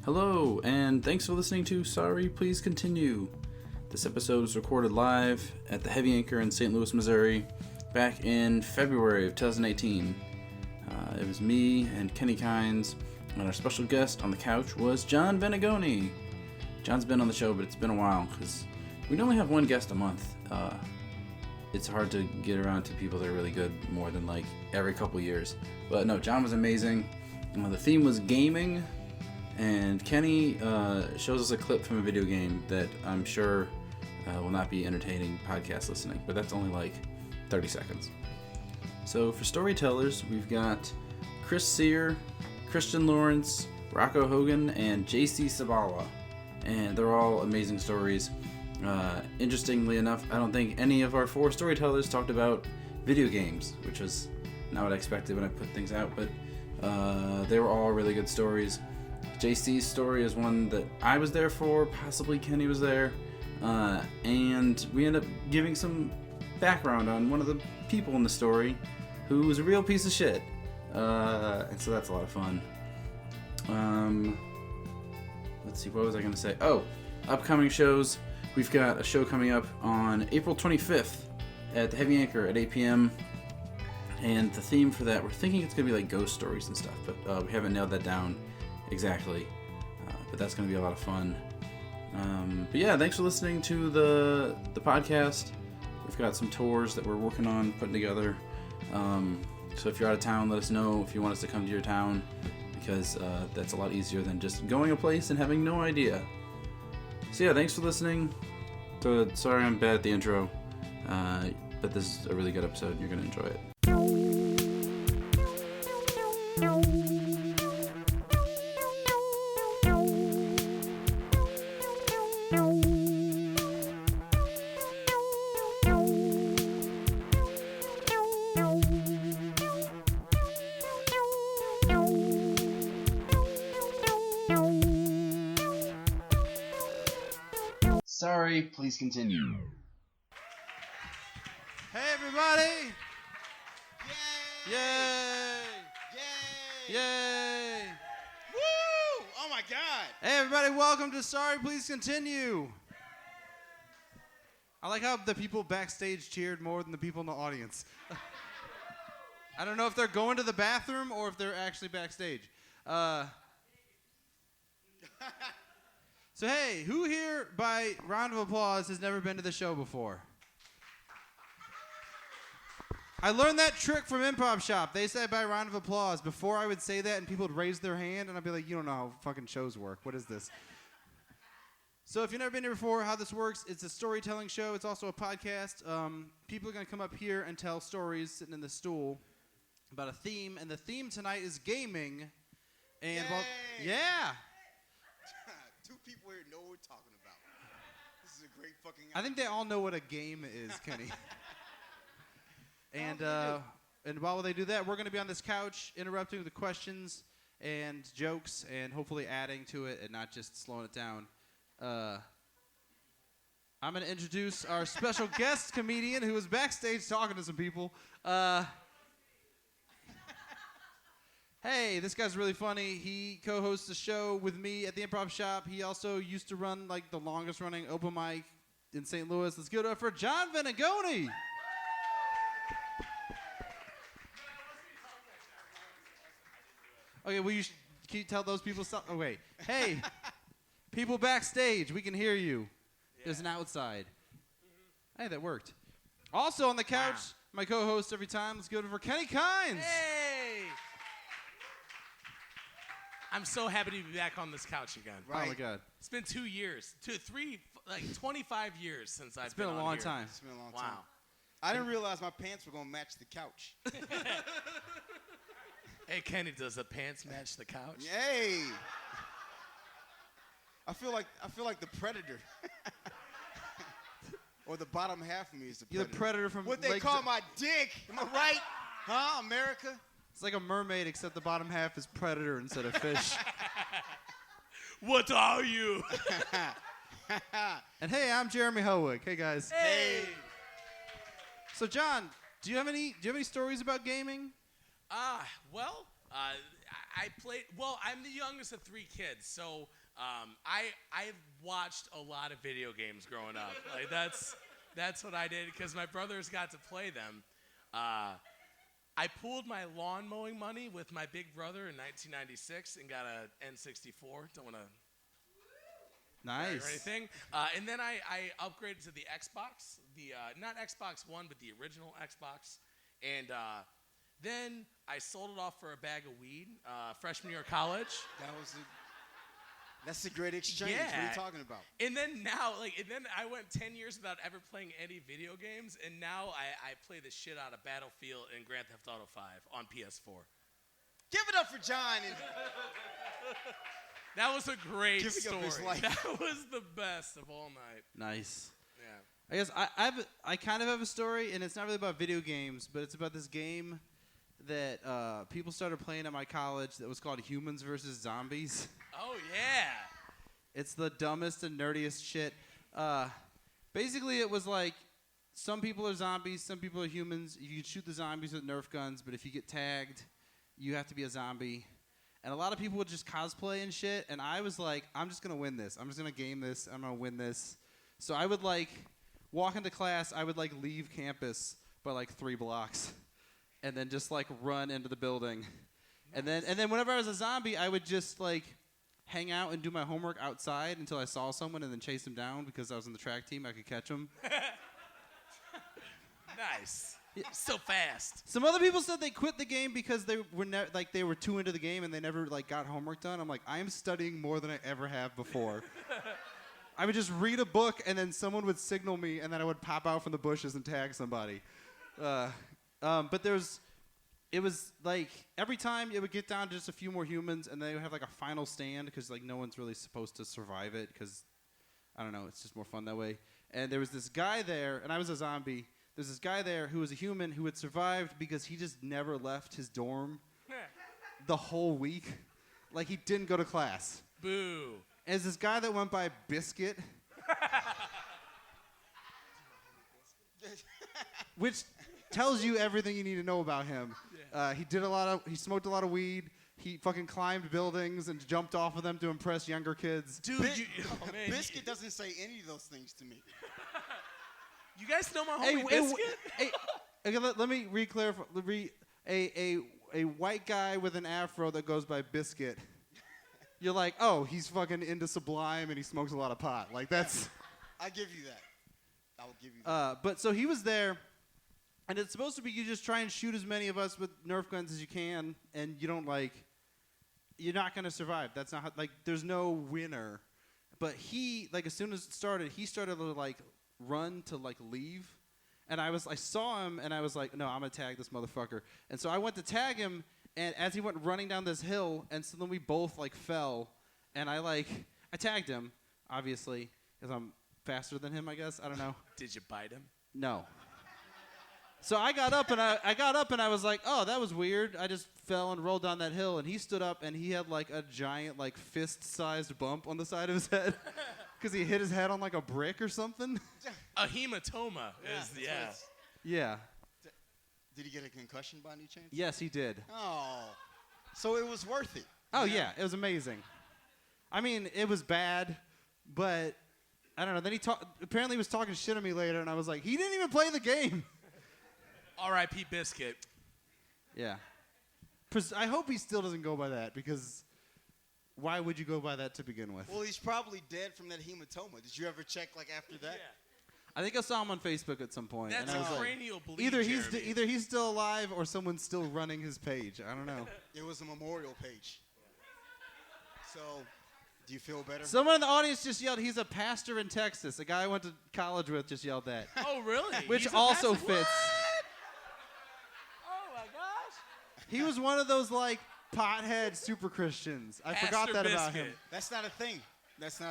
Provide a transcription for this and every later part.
Hello, and thanks for listening to Sorry, Please Continue. This episode was recorded live at the Heavy Anchor in St. Louis, Missouri, back in February of 2018. It was me and Kenny Kynes, and our special guest on the couch was Jon Venegoni. John's been on the show, but it's been a while, because we normally have one guest a month. It's hard to get around to people that are really good more than like every couple years. But no, John was amazing. The theme was gaming, and Kenny shows us a clip from a video game that I'm sure will not be entertaining podcast listening, but that's only like 30 seconds. So for storytellers, we've got Chris Sear, Christian Lawrence, Rocco Hogan, and JC Sibala, and they're all amazing stories. Interestingly enough, I don't think any of our four storytellers talked about video games, which was not what I expected when I put things out, but they were all really good stories. JC's story is one that I was there for, possibly Kenny was there, and we end up giving some background on one of the people in the story who was a real piece of shit, and so that's a lot of fun. Let's see, what was I going to say? Oh, upcoming shows. We've got a show coming up on April 25th at the Heavy Anchor at 8 p.m. And the theme for that, we're thinking it's going to be like ghost stories and stuff, but we haven't nailed that down exactly. But that's going to be a lot of fun. But yeah, thanks for listening to the podcast. We've got some tours that we're working on putting together. So if you're out of town, let us know if you want us to come to your town, because that's a lot easier than just going a place and having no idea. So yeah, thanks for listening. So sorry I'm bad at the intro, but this is a really good episode. You're going to enjoy it. Sorry, please continue. Hey everybody! Yay! Yay! Yay! Yay! Woo! Oh my God! Hey everybody, welcome to Sorry, Please Continue. I like how the people backstage cheered more than the people in the audience. I don't know if they're going to the bathroom or if they're actually backstage. So hey, who here, by round of applause, has never been to the show before? I learned that trick from Improv Shop. They said by round of applause. Before I would say that and people would raise their hand and I'd be like, you don't know how fucking shows work. What is this? So if you've never been here before, how this works, it's a storytelling show. It's also a podcast. People are going to come up here and tell stories sitting in the stool about a theme. And the theme tonight is gaming. And yeah. Two people here know what we're talking about. This is a great fucking I think they all know what a game is, Kenny. And while they do that, we're going to be on this couch interrupting with the questions and jokes and hopefully adding to it and not just slowing it down. I'm going to introduce our special guest comedian who was backstage talking to some people. Hey, this guy's really funny. He co-hosts a show with me at the Improv Shop. He also used to run like the longest running open mic in St. Louis. Let's give it up for Jon Venegoni. Okay, will you can you tell those people something? Oh, wait. Hey, people backstage, we can hear you. Yeah. There's an outside. Mm-hmm. Hey, that worked. Also on the couch, my co-host every time. Let's give it for Kenny Kynes. Hey! I'm so happy to be back on this couch again. Right. Oh, my God. It's been 2 years. 25 years since I've been on here. It's been a long time. It's been a long time. Wow. I didn't realize my pants were going to match the couch. Hey, Kenny, does the pants match the couch? Hey! I feel like the Predator. Or the bottom half of me is the Predator. You're the Predator from what they call my dick. Am I right? Huh, America? It's like a mermaid, except the bottom half is predator instead of fish. What are you? And hey, I'm Jeremy Howick. Hey, guys. Hey. So, John, do you have any stories about gaming? Well, I played. Well, I'm the youngest of 3 kids, so I watched a lot of video games growing up. Like that's what I did because my brothers got to play them. I pooled my lawn mowing money with my big brother in 1996 and got a N64. Don't want to. Nice. Or anything. And then I upgraded to the Xbox, not Xbox One, but the original Xbox. And then I sold it off for a bag of weed freshman year of college. That's a great exchange. Yeah. What are you talking about? And then now, I went 10 years without ever playing any video games, and now I play the shit out of Battlefield and Grand Theft Auto 5 on PS4. Give it up for John. That was a great Giving story. up his life. That was the best of all night. Nice. Yeah. I guess I kind of have a story, and it's not really about video games, but it's about this game that people started playing at my college that was called Humans vs. Zombies. Oh, yeah. It's the dumbest and nerdiest shit. Basically, it was like some people are zombies, some people are humans. You can shoot the zombies with Nerf guns, but if you get tagged, you have to be a zombie. And a lot of people would just cosplay and shit, and I was like, I'm just going to win this. I'm just going to game this. I'm going to win this. So I would, walk into class. I would, leave campus by, 3 blocks and then just, run into the building. Nice. And then whenever I was a zombie, I would just, hang out and do my homework outside until I saw someone and then chase them down because I was in the track team. I could catch them. Nice. So fast. Some other people said they quit the game because they were they were too into the game and they never got homework done. I'm like, I am studying more than I ever have before. I would just read a book and then someone would signal me and then I would pop out from the bushes and tag somebody. But it was every time it would get down to just a few more humans and they would have a final stand because no one's really supposed to survive it because I don't know, it's just more fun that way. And there was this guy there, and I was a zombie. There's this guy there who was a human who had survived because he just never left his dorm the whole week. He didn't go to class. Boo. And there's this guy that went by Biscuit. Which tells you everything you need to know about him. Yeah. He smoked a lot of weed. He fucking climbed buildings and jumped off of them to impress younger kids. Dude, man, Biscuit doesn't say any of those things to me. You guys know my homie Biscuit? Okay, let me re-clarify. A white guy with an afro that goes by Biscuit. You're like, oh, he's fucking into Sublime and he smokes a lot of pot. That's... I give you that. I will give you that. But so he was there, and it's supposed to be you just try and shoot as many of us with Nerf guns as you can, and you don't you're not going to survive. That's not how, there's no winner. But he, as soon as it started, he started to, run to, leave. And I saw him, and I was like, no, I'm going to tag this motherfucker. And so I went to tag him, and as he went running down this hill, and so then we both, fell. And I tagged him, obviously, because I'm faster than him, I guess. I don't know. Did you bite him? No. So I got up and I was like, oh, that was weird. I just fell and rolled down that hill, and he stood up and he had a giant fist-sized bump on the side of his head because he hit his head on a brick or something. A hematoma Yeah. Did he get a concussion by any chance? Yes, he did. Oh, so it was worth it. Oh yeah, it was amazing. I mean, it was bad, but I don't know. Then apparently he was talking shit to me later, and I was like, he didn't even play the game. R.I.P. Biscuit. Yeah. I hope he still doesn't go by that because why would you go by that to begin with? Well, he's probably dead from that hematoma. Did you ever check after that? Yeah. I think I saw him on Facebook at some point. That's and I was a like, cranial bleed. either he's still alive or someone's still running his page. I don't know. It was a memorial page. So, do you feel better? Someone in the audience just yelled, he's a pastor in Texas. A guy I went to college with just yelled that. Oh, really? Which also fits. What? Oh, my gosh. He was one of those, pothead super Christians. I forgot that about him. That's not a thing. That's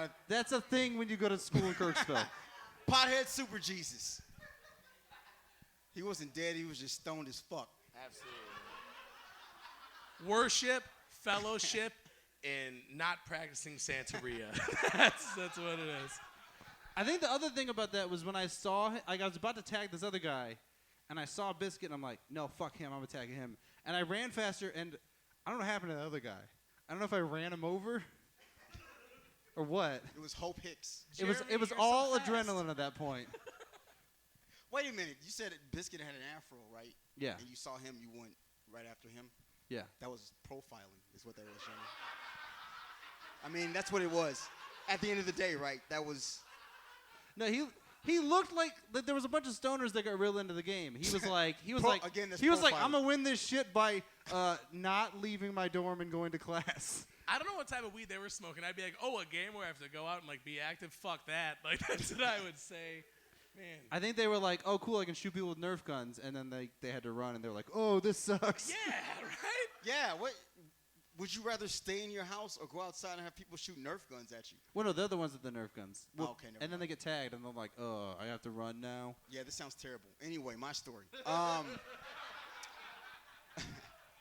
a thing when you go to school in Kirksville. Pothead super Jesus. He wasn't dead. He was just stoned as fuck. Absolutely. Worship, fellowship, and not practicing Santeria. That's what it is. I think the other thing about that was when I saw him, I was about to tag this other guy, and I saw Biscuit, and I'm like, no, fuck him, I'm going to tag him. And I ran faster, and I don't know what happened to the other guy. I don't know if I ran him over or what. It was Hope Hicks. It was Jeremy, you're all so fast. adrenaline at that point. Wait a minute. You said Biscuit had an afro, right? Yeah. And you saw him. You went right after him. Yeah. That was profiling, is what that was, Jeremy. I mean, that's what it was. At the end of the day, right? That was. No, he looked like there was a bunch of stoners that got real into the game. He was like Again, that's I'm profiling. gonna win this shit by not leaving my dorm and going to class. I don't know what type of weed they were smoking. I'd be like, oh, a game where I have to go out and like be active. Fuck that. Like that's what I would say. Man. I think they were like, oh, cool, I can shoot people with Nerf guns, and then they had to run, and they were like, oh, this sucks. Yeah, right? Yeah. What? Would you rather stay in your house or go outside and have people shoot Nerf guns at you? Well, no, they're the ones with the Nerf guns. Well, Okay, never and then mind. they get tagged, and they're like, oh, I have to run now. Yeah, this sounds terrible. Anyway, my story.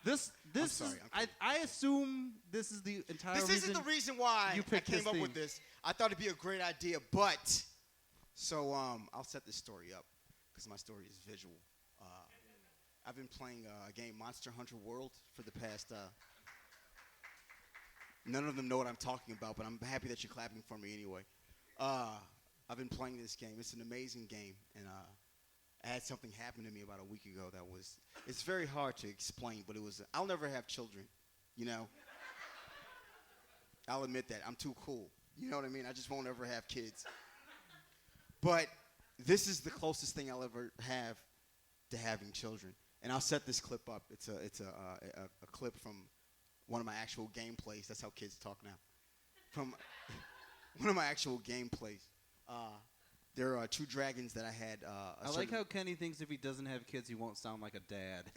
This sorry, is, I'm I assume this is the entire This reason. isn't the reason why you I picked came this up theme. with this. I thought it'd be a great idea, but so I'll set this story up because my story is visual. I've been playing a game, Monster Hunter World, for the past. None of them know what I'm talking about, but I'm happy that you're clapping for me anyway. I've been playing this game. It's an amazing game, and I had something happen to me about a week ago that was. It's very hard to explain, but it was. I'll never have children, you know. I'll admit that. I'm too cool. You know what I mean? I just won't ever have kids. But this is the closest thing I'll ever have to having children. And I'll set this clip up. It's a clip from one of my actual gameplays. That's how kids talk now. From one of my actual gameplays. There are two dragons that I had. I like how Kenny thinks if he doesn't have kids, he won't sound like a dad.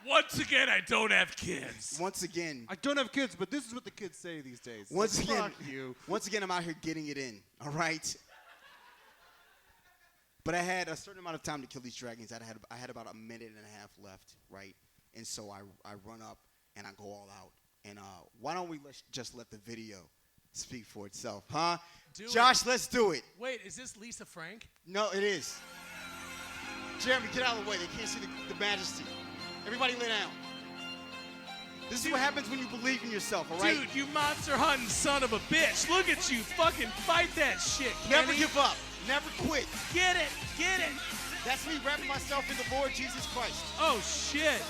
Once again, I don't have kids. Once again. I don't have kids, but this is what the kids say these days. Once again, Fuck you. Once again, I'm out here getting it in. All right. But I had a certain amount of time to kill these dragons. I had about a minute and a half left, right? And so I run up and I go all out. And why don't we just let the video speak for itself, huh? Josh, let's do it. Wait, is this Lisa Frank? No, it is. Jeremy, get out of the way. They can't see the majesty. Everybody lay down. This is what happens when you believe in yourself, all right? Dude, you monster hunting son of a bitch. Look at you. Fucking fight that shit, Kenny. Never give up. Never quit. Get it. Get it. That's me wrapping myself in the Lord Jesus Christ. Oh, shit.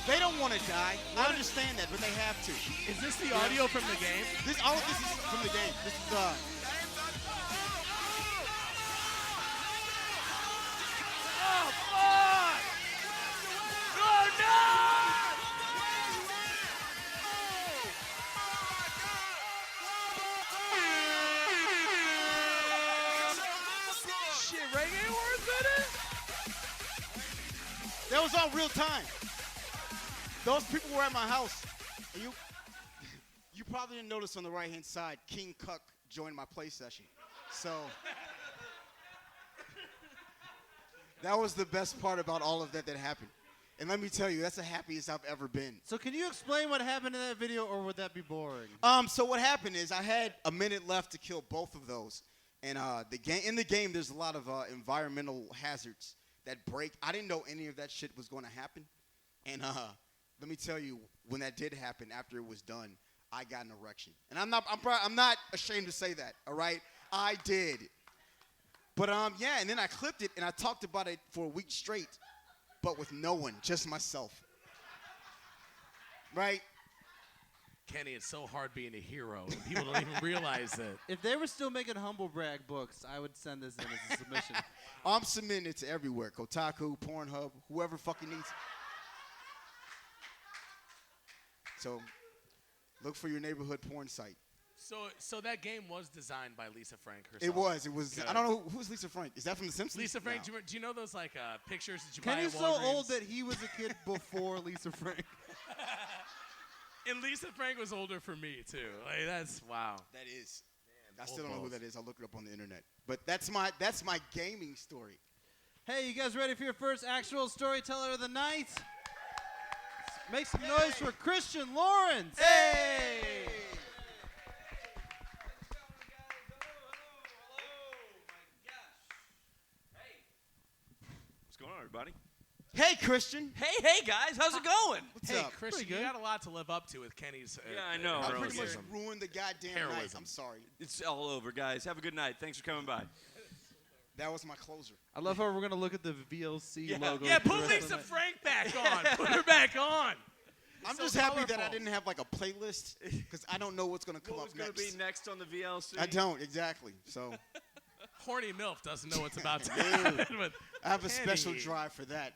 They don't want to die. I understand that, but they have to. Is this the audio from the game? All of this is from the game. This is Oh, fuck! Oh, no! Shit, reggae words in it? that was on real time. Those people were at my house. And you probably didn't notice on the right-hand side, King Cuck joined my play session. So that was the best part about all of that happened. And let me tell you, that's the happiest I've ever been. So can you explain what happened in that video, or would that be boring? So what happened is I had a minute left to kill both of those. And in the game, there's a lot of environmental hazards that break. I didn't know any of that shit was going to happen. And let me tell you, when that did happen, after it was done, I got an erection. And I'm not ashamed to say that, all right? I did. But yeah, and then I clipped it, and I talked about it for a week straight, but with no one, just myself. Right? Kenny, it's so hard being a hero. People don't even realize it. If they were still making humble brag books, I would send this in as a submission. I'm submitting it to everywhere. Kotaku, Pornhub, whoever fucking needs it. So look for your neighborhood porn site. So that game was designed by Lisa Frank herself. It was. Good. I don't know who's Lisa Frank. Is that from The Simpsons? Lisa Frank, No. do you know those like pictures that you buy Kenny's at so Walgreens? old that he was a kid before Lisa Frank. And Lisa Frank was older for me too. Like that's wow. That is. Man, I still don't know who both. that is. I'll look it up on the internet. But that's my gaming story. Hey, you guys ready for your first actual storyteller of the night? Make some noise for Christian Lawrence. Hey! What's going on, everybody? Hey, Christian. Hey guys, how's it going? What's Hey, up? Christian, you got a lot to live up to with Kenny's. Yeah, I know. I bro. pretty much heroism. ruined the goddamn night. Heroism. I'm sorry. It's all over, guys. Have a good night. Thanks for coming by. That was my closer. I love how we're gonna look at the VLC Yeah. logo. Yeah, for the put rest of Lisa the night. Frank back on. Put her back on. I'm So just happy that I colorful. didn't have like a playlist because I don't know what's gonna come What up was going to next. be next on the VLC? I don't exactly. So Horny MILF doesn't know what's about to happen with I have a special Kenny. drive for that.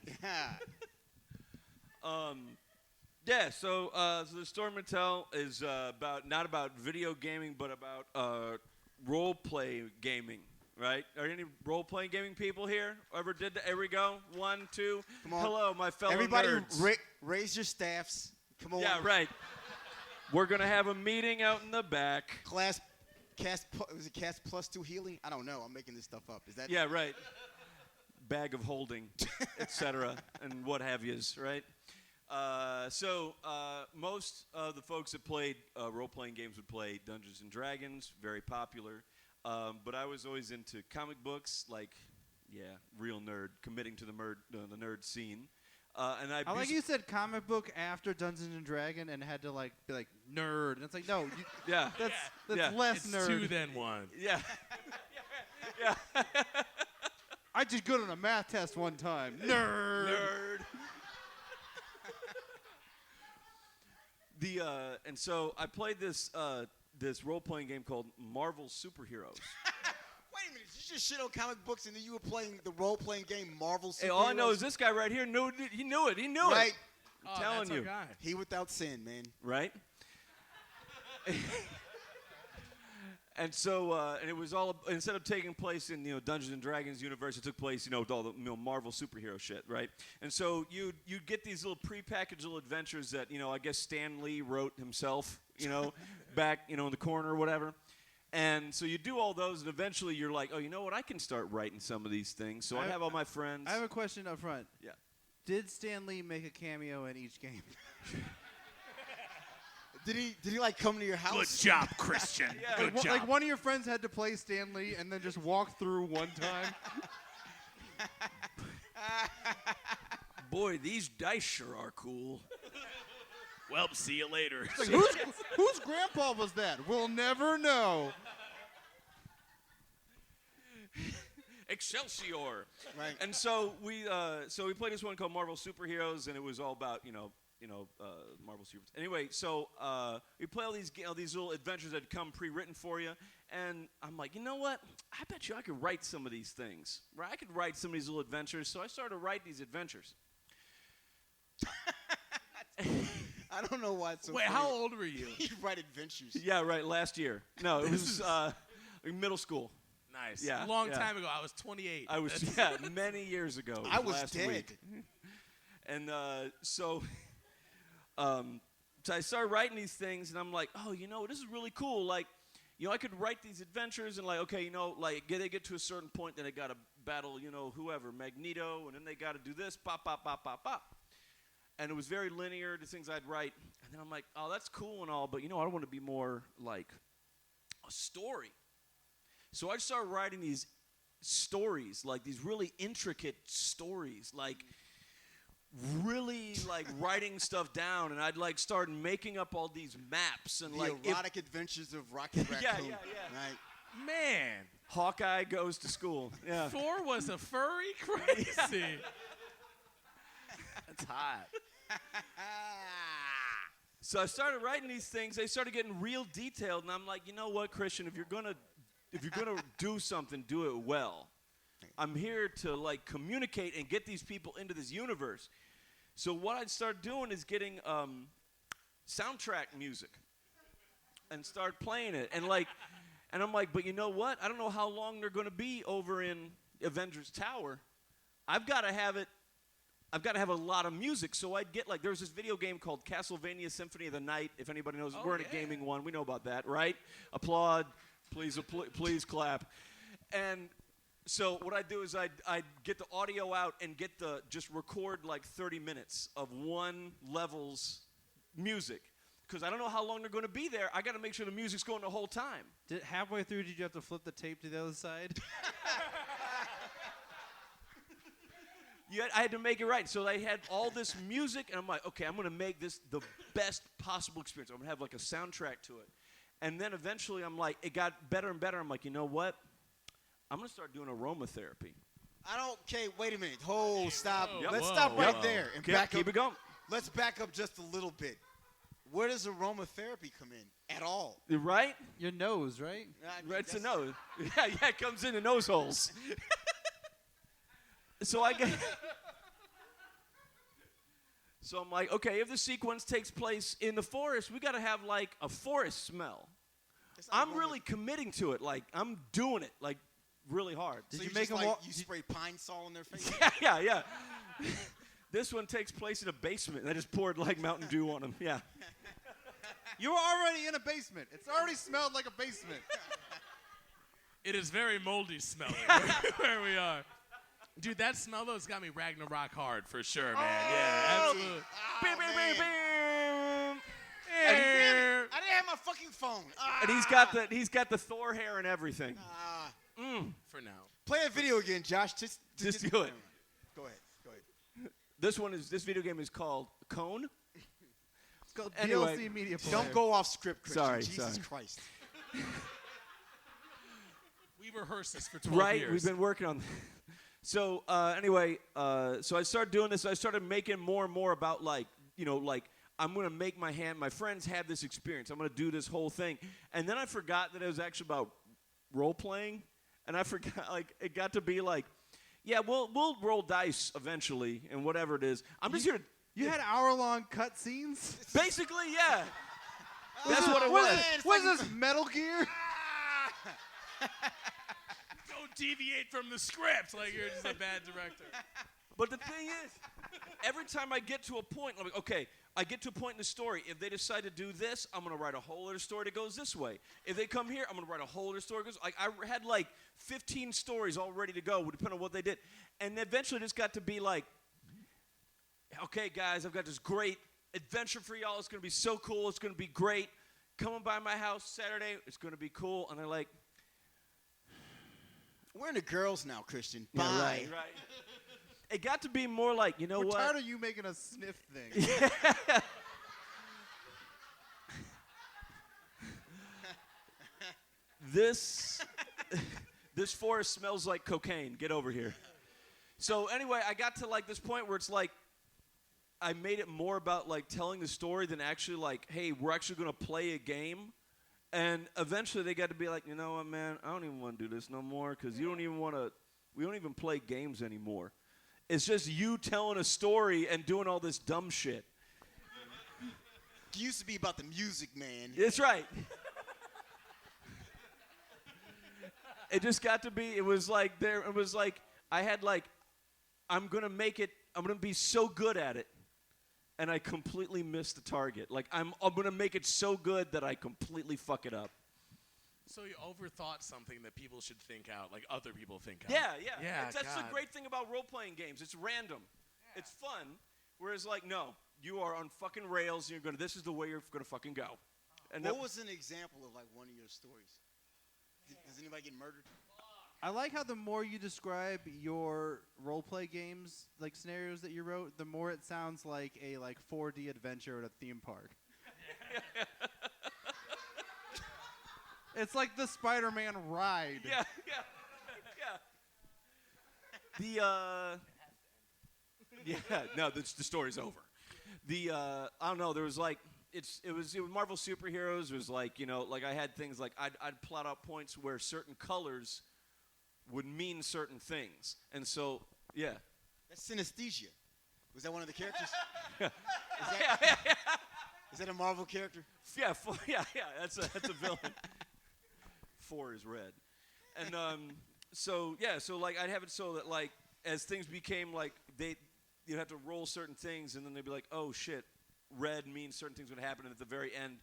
Yeah, so the Storm and Tell is not about video gaming, but about role play gaming, right? Are any role playing gaming people here? Ever did that? Here we go. 1, 2. Come on. Hello, my fellow Everybody, nerds. raise your staffs. Come on. Yeah, right. We're gonna have a meeting out in the back. Was it Cast Plus 2 healing? I don't know. I'm making this stuff up. Is that? Yeah, right. Bag of holding, etc., and what have yous, right? So most of the folks that played role-playing games would play Dungeons and Dragons, very popular. But I was always into comic books, like, real nerd, committing to the nerd scene. And I like you said comic book after Dungeons and Dragon and had to like be like nerd. And it's like no, Yeah. that's Yeah. less It's nerd. 2 then 1. Yeah. Yeah. I did good on a math test one time. Nerd. Nerd. And so I played this role-playing game called Marvel Superheroes. Wait a minute. You just shit on comic books and then you were playing the role-playing game Marvel Superheroes? Hey, all I know is this guy right here knew it. He knew it. Right. Oh, telling that's our you. guy. He without sin, man. Right? And so, and it was all, instead of taking place in, Dungeons and Dragons universe, it took place, with all the Marvel superhero shit, right? And so you'd get these little prepackaged little adventures that, I guess Stan Lee wrote himself, back, in the corner or whatever. And so you do all those, and eventually you're like, oh, you know what? I can start writing some of these things. So I'd have all my friends. I have a question up front. Yeah. Did Stan Lee make a cameo in each game? Did he like come to your house? Good job, Christian. Yeah. Good job. Like one of your friends had to play Stan Lee and then just walk through one time. Boy, these dice sure are cool. Well, see you later. Like, whose grandpa was that? We'll never know. Excelsior. Right. And so we played this one called Marvel Superheroes, and it was all about Marvel Superheroes. Anyway, so we play all these little adventures that come pre-written for you, and I'm like, you know what? I bet you I could write some of these things. Right? I could write some of these little adventures. So I started to write these adventures. I don't know why it's so Wait, funny. how old were you? You write adventures. Yeah, right. Last year. No, it was middle school. Nice. Yeah, Long yeah. time ago. I was 28. I was many years ago. It I was last dead. week. And so I started writing these things, and I'm like, oh, this is really cool. Like, I could write these adventures, and like, okay, they get to a certain point, then they got to battle, whoever, Magneto, and then they got to do this, pop, pop, pop, pop, pop. And it was very linear, the things I'd write. And then I'm like, oh, that's cool and all, but, I want to be more like a story. So I started writing these stories, like these really intricate stories, like really like writing stuff down, and I'd like start making up all these maps and The like erotic adventures of Rocky Raccoon. Yeah. Right. Man, Hawkeye goes to school. Yeah, Thor was a furry? Crazy. that's hot. So I started writing these things. They started getting real detailed, and I'm like, you know what, Christian? If you're gonna do something, do it well. I'm here to like communicate and get these people into this universe. So what I'd start doing is getting soundtrack music and start playing it, and I'm like, but you know what? I don't know how long they're going to be over in Avengers Tower. I've got to have a lot of music. So I'd get there was this video game called Castlevania Symphony of the Night. If anybody knows, we're in a gaming one. We know about that, right? Applaud, please clap. And so what I'd do is I'd get the audio out and just record like 30 minutes of one level's music. Because I don't know how long they're going to be there. I got to make sure the music's going the whole time. Halfway through, did you have to flip the tape to the other side? I had to make it right. So I had all this music, and I'm like, okay, I'm going to make this the best possible experience. I'm going to have like a soundtrack to it. And then eventually I'm like, it got better and better. I'm like, you know what? I'm going to start doing aromatherapy. Okay, wait a minute. Stop. Yep. Let's Whoa, stop right whoa. there and Keep it going. Let's back up just a little bit. Where does aromatherapy come in at all? Right? Your nose, right? Right to nose. Yeah, it comes in the nose holes. So I'm like, okay, if the sequence takes place in the forest, we got to have like a forest smell. I'm really committing to it. Like, I'm doing it like really hard. Did you you make make them you spray pine sol in their face? Yeah. This one takes place in a basement, and I just poured like Mountain Dew on them. Yeah. You were already in a basement. It's already smelled like a basement. It is very moldy smelling where we are. Dude, that smell though has got me Ragnarok hard for sure, man. Yeah, absolutely. Bam, bam, bam, bam. I didn't have my fucking phone. And he's got the Thor hair and everything. For now. Play a video again, Josh. Just do it. Go ahead. This video game is called Cone. It's called Anyway, DLC Media Player. Don't go off script, Christian. Sorry, Jesus sorry. Christ. We rehearsed this for 12 Right, years. we've been working on. So anyway, so I started doing this. I started making more and more about like I'm gonna make my friends have this experience. I'm gonna do this whole thing, and then I forgot that it was actually about role playing, and I forgot like it got to be like, yeah, we'll roll dice eventually, and whatever it is. I'm just here to. You had hour-long cutscenes? Basically, yeah. That's what it was. What is this, Metal Gear? Don't deviate from the script like you're just a bad director. But the thing is, every time I get to a point, I'm like, okay, I get to a point in the story. If they decide to do this, I'm going to write a whole other story that goes this way. If they come here, I'm going to write a whole other story that goes. Like, I had like 15 stories all ready to go, depending on what they did. And eventually it just got to be like, okay, guys, I've got this great adventure for y'all. It's going to be so cool. It's going to be great. Come on by my house Saturday. It's going to be cool. And they're like, We're into girls now, Christian. yeah, Bye. right. It got to be more like, you know We're what? tired of you making a sniff thing. This forest smells like cocaine. Get over here. So anyway, I got to like this point where it's like I made it more about like telling the story than actually like, hey, we're actually going to play a game. And eventually they got to be like, you know what, man, I don't even want to do this no more because we don't even play games anymore. It's just you telling a story and doing all this dumb shit. It used to be about the music, man. That's right. It just got to be, it was like I had like, I'm going to be so good at it. And I completely missed the target. Like, I'm going to make it so good that I completely fuck it up. So you overthought something that people should think out, like other people think out. Yeah. That's the God. great thing about role-playing games. It's random. Yeah. It's fun. Whereas, like, no, you are on fucking rails. And this is the way you're going to fucking go. And what was an example of, like, one of your stories? Does anybody get murdered? I like how the more you describe your role-play games, like scenarios that you wrote, the more it sounds like a 4D adventure at a theme park. It's like the Spider-Man ride. Yeah. The story's over. I don't know. There was like it was Marvel superheroes. It was like I had things like I'd plot out points where certain colors would mean certain things, and so yeah. That's synesthesia. Was that one of the characters? Yeah. Is that a Marvel character? Yeah, that's a villain. 4 is red, and so like I'd have it so that like as things became like you'd have to roll certain things, and then they'd be like, oh shit, red means certain things would happen, and at the very end,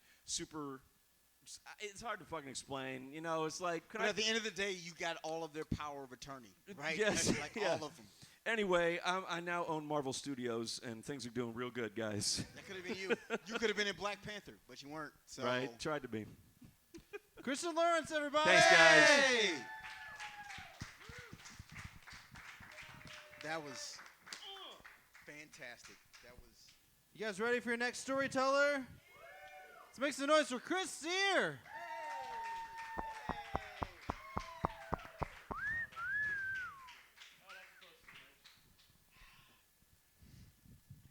it's hard to fucking explain. It's like. But at the end of the day, you got all of their power of attorney, right? Yes, all of them. Anyway, I now own Marvel Studios, and things are doing real good, guys. That could have been you. You could have been in Black Panther, but you weren't. So. Right, tried to be. Christian Lawrence, everybody! Thanks, guys. Hey! That was fantastic. That was. You guys ready for your next storyteller? Let's make some noise for Chris Sear.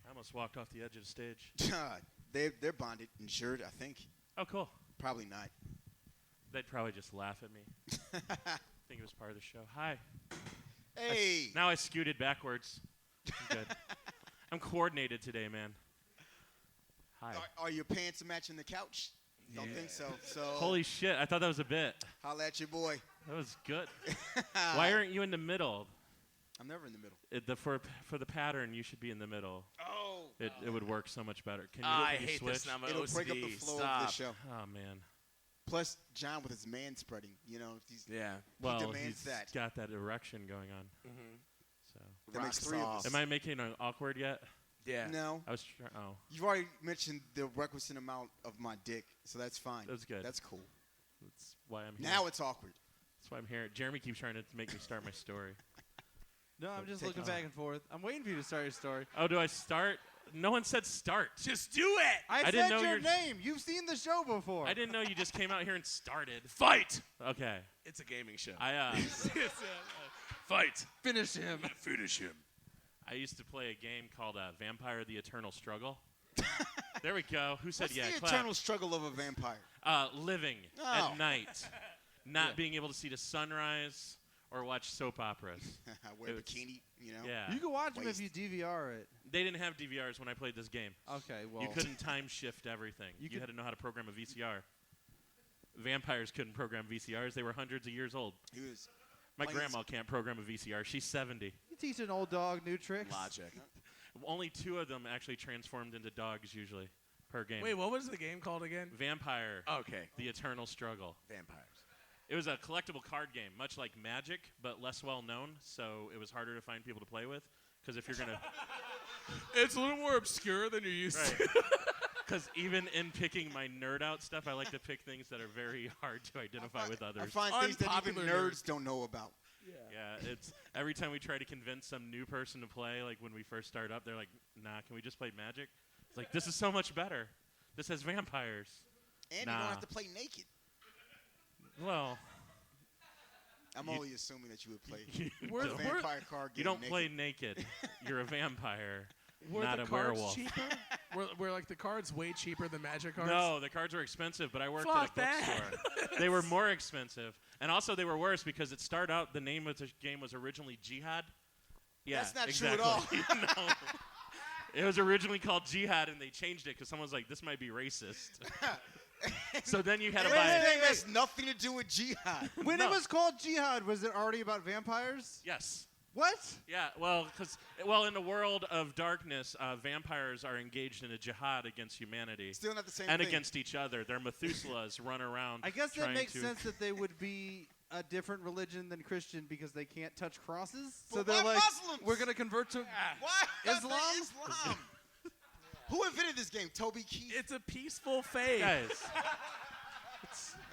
I almost walked off the edge of the stage. They're bonded, insured, I think. Oh, cool. Probably not. They'd probably just laugh at me. I think it was part of the show. Hi. Hey. Now I scooted backwards. I'm good. I'm coordinated today, man. Hi. Are your pants matching the couch? Don't think so. So. Holy shit, I thought that was a bit. Holla at your boy. That was good. Why aren't you in the middle? I'm never in the middle. For the pattern, you should be in the middle. Oh. It would work so much better. Can you, I can you hate switch? this now. My It'll OCD. break up the flow Stop. of the show. Oh, man. Plus, John with his man spreading, Yeah. Well, demands he's that. got that erection going on. Mm-hmm. So. That makes Rocks 3 of off. us. Am I making it awkward yet? Yeah. No. I was You've already mentioned the requisite amount of my dick, so that's fine. That's good. That's cool. That's why I'm here. Now it's awkward. That's why I'm here. Jeremy keeps trying to make me start my story. No, I'm just Take looking it. back and forth. I'm waiting for you to start your story. Oh, do I start? No one said start. Just do it. I didn't said know your you're- name. You've seen the show before. I didn't know you just came out here and started. Fight. Okay. It's a gaming show. Fight. Finish him. Finish him. I used to play a game called Vampire: The Eternal Struggle. There we go. Who said What's yeah? the Clap. eternal struggle of a vampire? Living Oh. at night, not being able to see the sunrise or watch soap operas. Wear a It's- bikini, Yeah. You can watch them if Waste. you DVR it. They didn't have DVRs when I played this game. Okay, well. You couldn't time shift everything. You You had to know how to program a VCR. Vampires couldn't program VCRs. They were hundreds of years old. He was My Playing grandma can't program a VCR. She's 70. You teach an old dog new tricks. Logic. Only 2 of them actually transformed into dogs usually per game. Wait, what was the game called again? Vampire: Okay. The Eternal Struggle. Vampires. It was a collectible card game, much like Magic, but less well known. So it was harder to find people to play with. Because if you're gonna, It's a little more obscure than you're used right? to. Because even in picking my nerd out stuff, I like to pick things that are very hard to identify with I others. find things that even Unpopular nerds don't know about. Yeah, it's every time we try to convince some new person to play, like when we first start up, they're like, "Nah, can we just play Magic?" It's like, this is so much better. This has vampires. And you Nah. don't have to play naked. Well, I'm only assuming that you would play Were- a don't. vampire card game you don't naked. play naked. You're a vampire, Were not the a cards werewolf. cheaper? were like the cards way cheaper than Magic cards? No, the cards were expensive, but I worked Fuck at a that. bookstore. They were more expensive, and also they were worse because it started out. The name of the game was originally Jihad. Yeah, That's not exactly. true at all. No. It was originally called Jihad, and they changed it because someone was like, "This might be racist." So then you had to This buy it. thing has nothing to do with jihad. When No. it was called Jihad, was it already about vampires? Yes. What? Yeah. Well, in the world of darkness, vampires are engaged in a jihad against humanity Still not the same and thing. against each other. They're Methuselahs run around. I guess that trying makes to sense that they would be a different religion than Christian because they can't touch crosses. So But they're why like, Muslims? we're going to convert to Why? Islam? Islam. Who invented this game? Toby Keith? It's a peaceful faith. Guys,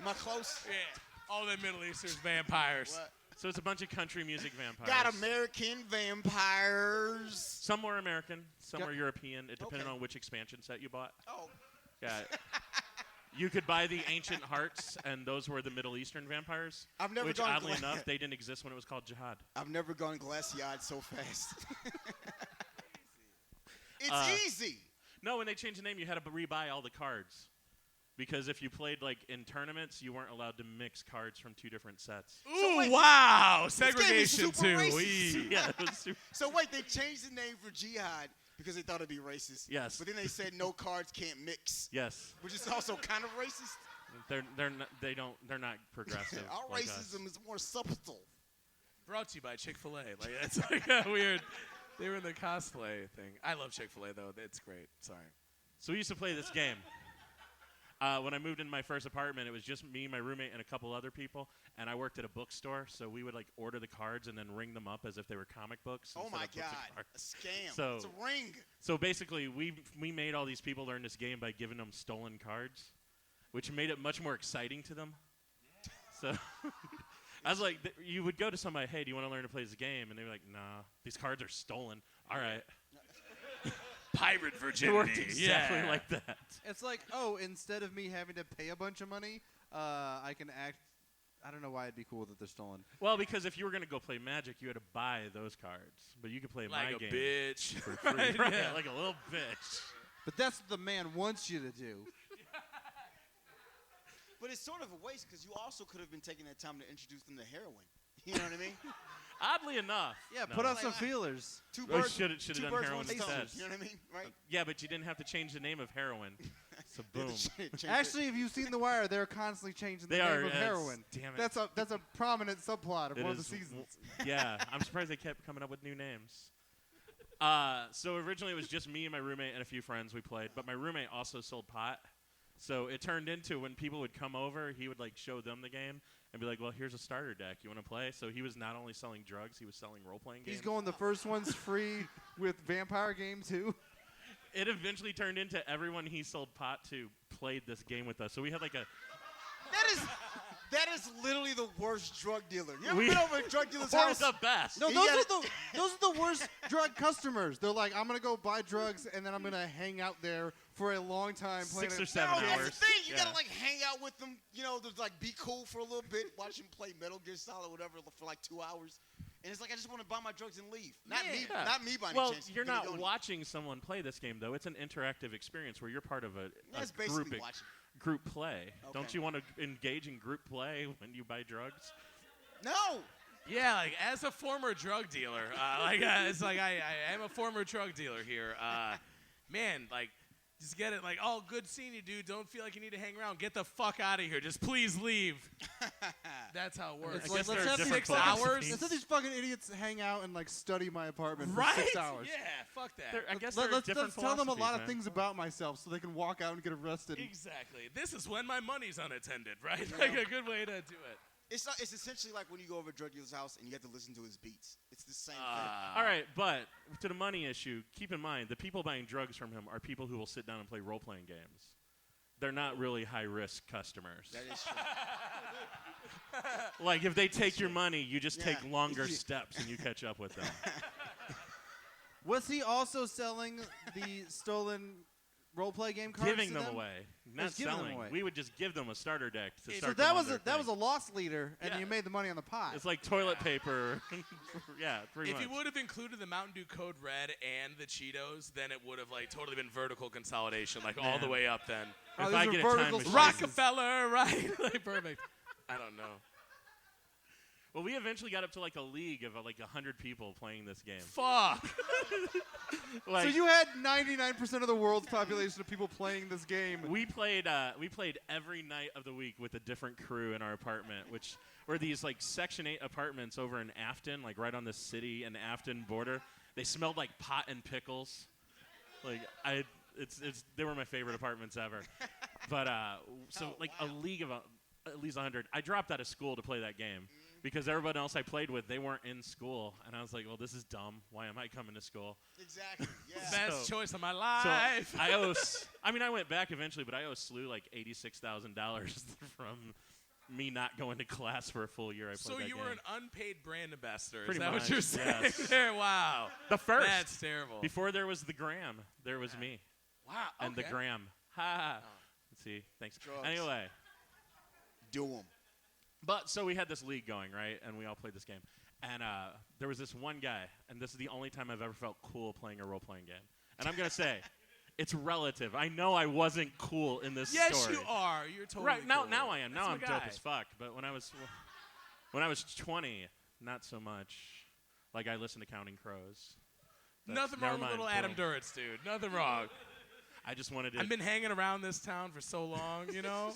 Am I close? Yeah. All the Middle Eastern vampires. What? so it's a bunch of country music vampires. Got American vampires. Some were American, some Got- were European. It depended Okay. on which expansion set you bought. Oh. Yeah. You could buy the Ancient Hearts, and those were the Middle Eastern vampires. I've never which, gone oddly gla- enough, they didn't exist when it was called Jihad. I've never gone glassy-eyed so fast. It's easy. No, when they changed the name, you had to rebuy all the cards. Because if you played like in tournaments, you weren't allowed to mix cards from 2 different sets. Ooh, wait, wow. game is Segregation super too. racist. Wee. Yeah, it was super. So wait, they changed the name for jihad because they thought it'd be racist. Yes. But then they said no cards can't mix, Yes, which is also kind of racist. they're not progressive. Our like us. racism is more subtle. Brought to you by Chick-fil-A. Like it's like a weird. They were in the cosplay thing. I love Chick-fil-A though. It's great. Sorry. So we used to play this game. When I moved into my first apartment, it was just me, my roommate, and a couple other people. And I worked at a bookstore, so we would like order the cards and then ring them up as if they were comic books. Oh instead my of books and God, cards. a scam. So- It's a ring. So basically, we made all these people learn this game by giving them stolen cards, which made it much more exciting to them. So I was like, you would go to somebody, hey, do you want to learn to play this game? And they were like, nah, these cards are stolen. All right. pirate It virginity. worked exactly yeah. like that. It's like, oh, instead of me having to pay a bunch of money, I can act. I don't know why it'd be cool that they're stolen. Well, because if you were going to go play Magic, you had to buy those cards. But you could play Like my a game bitch. for free. Right, Right, yeah. like a little bitch. But that's what the man wants you to do. But it's sort of a waste because you also could have been taking that time to introduce them to heroin. You know what I mean? Oddly enough. Yeah, No. put out Like, some feelers. Two Or birds, should've two done birds, heroin one stone. instead. You know what I mean? Right? Yeah, but you didn't have to change the name of heroin. So Yeah, boom. the shit changed Actually, if you've seen The Wire, they're constantly changing the They name are, of yes. heroin. Damn it. That's a prominent subplot of It one of the is seasons. Yeah, I'm surprised they kept coming up with new names. So originally it was just me and my roommate and a few friends we played, but my roommate also sold pot. So it turned into when people would come over, he would like show them the game and be like, "Well, here's a starter deck. You want to play?" So he was not only selling drugs, he was selling role-playing games. He's going the first one's free with Vampire Game 2. It eventually turned into everyone he sold pot to played this game with us. So we had like a That is literally the worst drug dealer. You ever We- been over a drug dealer's or house? the best. No, He those had are the worst drug customers. They're like, I'm gonna go buy drugs and then I'm gonna hang out there for a long time playing 6 or it. 7 No, hours. that's the thing. You Yeah. gotta like hang out with them. You know, just like be cool for a little bit, watch him play Metal Gear Solid, whatever, for like 2 hours. And it's like I just want to buy my drugs and leave. Not me. Yeah. Not me by any Well, chance. you're not Venegoni. watching someone play this game, though. It's an interactive experience where you're part of a That's group, basically watching. group play. Don't Okay. you want to engage in group play when you buy drugs? No. Yeah, like as a former drug dealer, it's like I am a former drug dealer here. Man, like, just get it. Like, oh, good seeing you, dude. Don't feel like you need to hang around. Get the fuck out of here. Just please leave. That's how it works. It's I like, guess let's there are have these different 6 fucking- hours? philosophies. Let's have these fucking idiots hang out and like study my apartment Right? for 6 hours. Yeah, fuck that. I guess Let- there are let's different tell them a lot philosophies, of man. things about myself so they can walk out and get arrested. Exactly. This is when my money's unattended, right? Like a good way to do it. It's not. It's essentially like when you go over a drug dealer's house and you have to listen to his beats. It's the same thing. All right, but to the money issue, keep in mind the people buying drugs from him are people who will sit down and play role-playing games. They're not really high-risk customers. That is true. Like if they take your money, you just take Yeah. longer steps and you catch up with them. Was he also selling the stolen roleplay game cards? Giving to them away, not Just giving them selling. away. We would just give them a starter deck to So start. that them was on a, their that was a thing. loss leader, and Yeah. you made the money on the pot. It's like toilet paper. Yeah, pretty If much. you would have included the Mountain Dew Code Red and the Cheetos, then it would have like totally been vertical consolidation, like all the Man. way up. Then Oh, if these I are get a time vertical machine- slices. Rockefeller, right? Like perfect. I don't know. Well, we eventually got up to like a league of like 100 people playing this game. Fuck. Like, So you had 99% of the world's population of people playing this game. we played every night of the week with a different crew in our apartment, which were these like Section 8 apartments over in Afton, like right on the city and Afton border. They smelled like pot and pickles. Like they were my favorite apartments ever. But so like a league of at least 100. I dropped out of school to play that game because everyone else I played with, they weren't in school, and I was like, well, this is dumb. Why am I coming to school? Exactly. Yeah. Best So- choice of my So life. I went back eventually, but I owe SLU like $86,000 from me not going to class for a full year. I played So that you game. were an unpaid brand ambassador. Pretty is that much, what you're saying yes. there? Wow. The first. That's terrible. Before there was the Gram, there was me Wow. and the okay. Gram. Ha. Let's see. Thanks. Drugs. Anyway, Do them. but so we had this league going, right? And we all played this game. And there was this one guy, and this is the only time I've ever felt cool playing a role-playing game. And I'm going to say, it's relative. I know I wasn't cool in this Yes, story. you are. You're totally Right, now cool. I am. That's Now my I'm dope guy. as fuck. But when I was 20, not so much. Like I listened to Counting Crows. But Nothing never wrong with mind, little Adam boom. Duritz, dude. Nothing wrong. I just wanted to. I've been hanging around this town for so long, you know?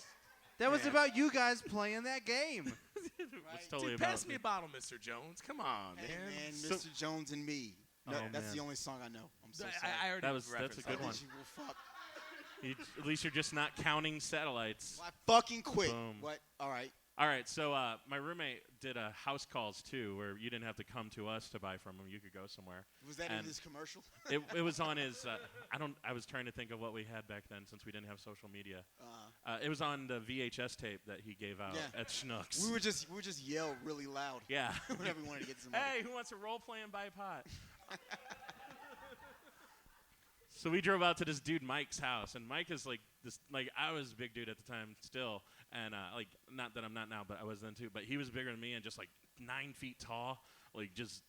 That was Yeah. about you guys playing that game. It's totally Dude, about pass me a bottle, Mr. Jones. Come on, Hey, man. man, So- Mr. Jones and me. No, Oh, that's man. the only song I know. I'm so sorry. I already That's a referenced good I one. think you will fuck. At least you're just not counting satellites. Well, I fucking quit. Boom. What? All right. All right, so my roommate did house calls too, where you didn't have to come to us to buy from him. You could go somewhere. Was that in And this commercial? It was on his. I was trying to think of what we had back then, since we didn't have social media. It was on the VHS tape that he gave out Yeah. at Schnucks. we would just yell really loud Yeah. whenever we wanted to get some money. Hey, who wants to role play and buy pot? So we drove out to this dude Mike's house, and Mike is like this. Like I was a big dude at the time still, and like not that I'm not now, but I was then too. But he was bigger than me and just like 9 feet tall, like just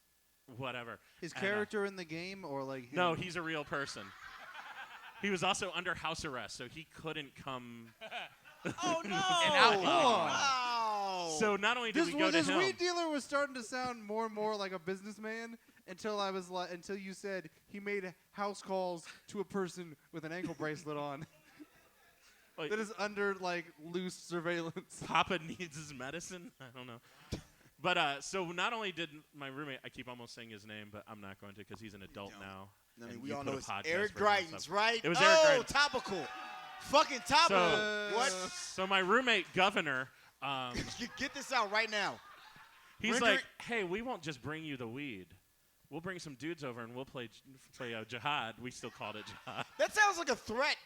whatever. His And, character in the game, or like him? No, he's a real person. He was also under house arrest, so he couldn't come. Oh no! Wow. So not only did we go to This him, weed dealer was starting to sound more and more like a businessman until until you said he made house calls to a person with an ankle bracelet on like, that is under like loose surveillance. Papa needs his medicine. I don't know. But so not only did my roommate, I keep almost saying his name, but I'm not going to because he's an adult now. I mean, and we you all put know a it's podcast Eric version and Greitens, stuff. right? It was Eric Greitens. Topical. Fucking topical. What? So my roommate, Governor, Get this out right now. he's Render like, it- hey, we won't just bring you the weed. We'll bring some dudes over and we'll play jihad. We still called it jihad. That sounds like a threat.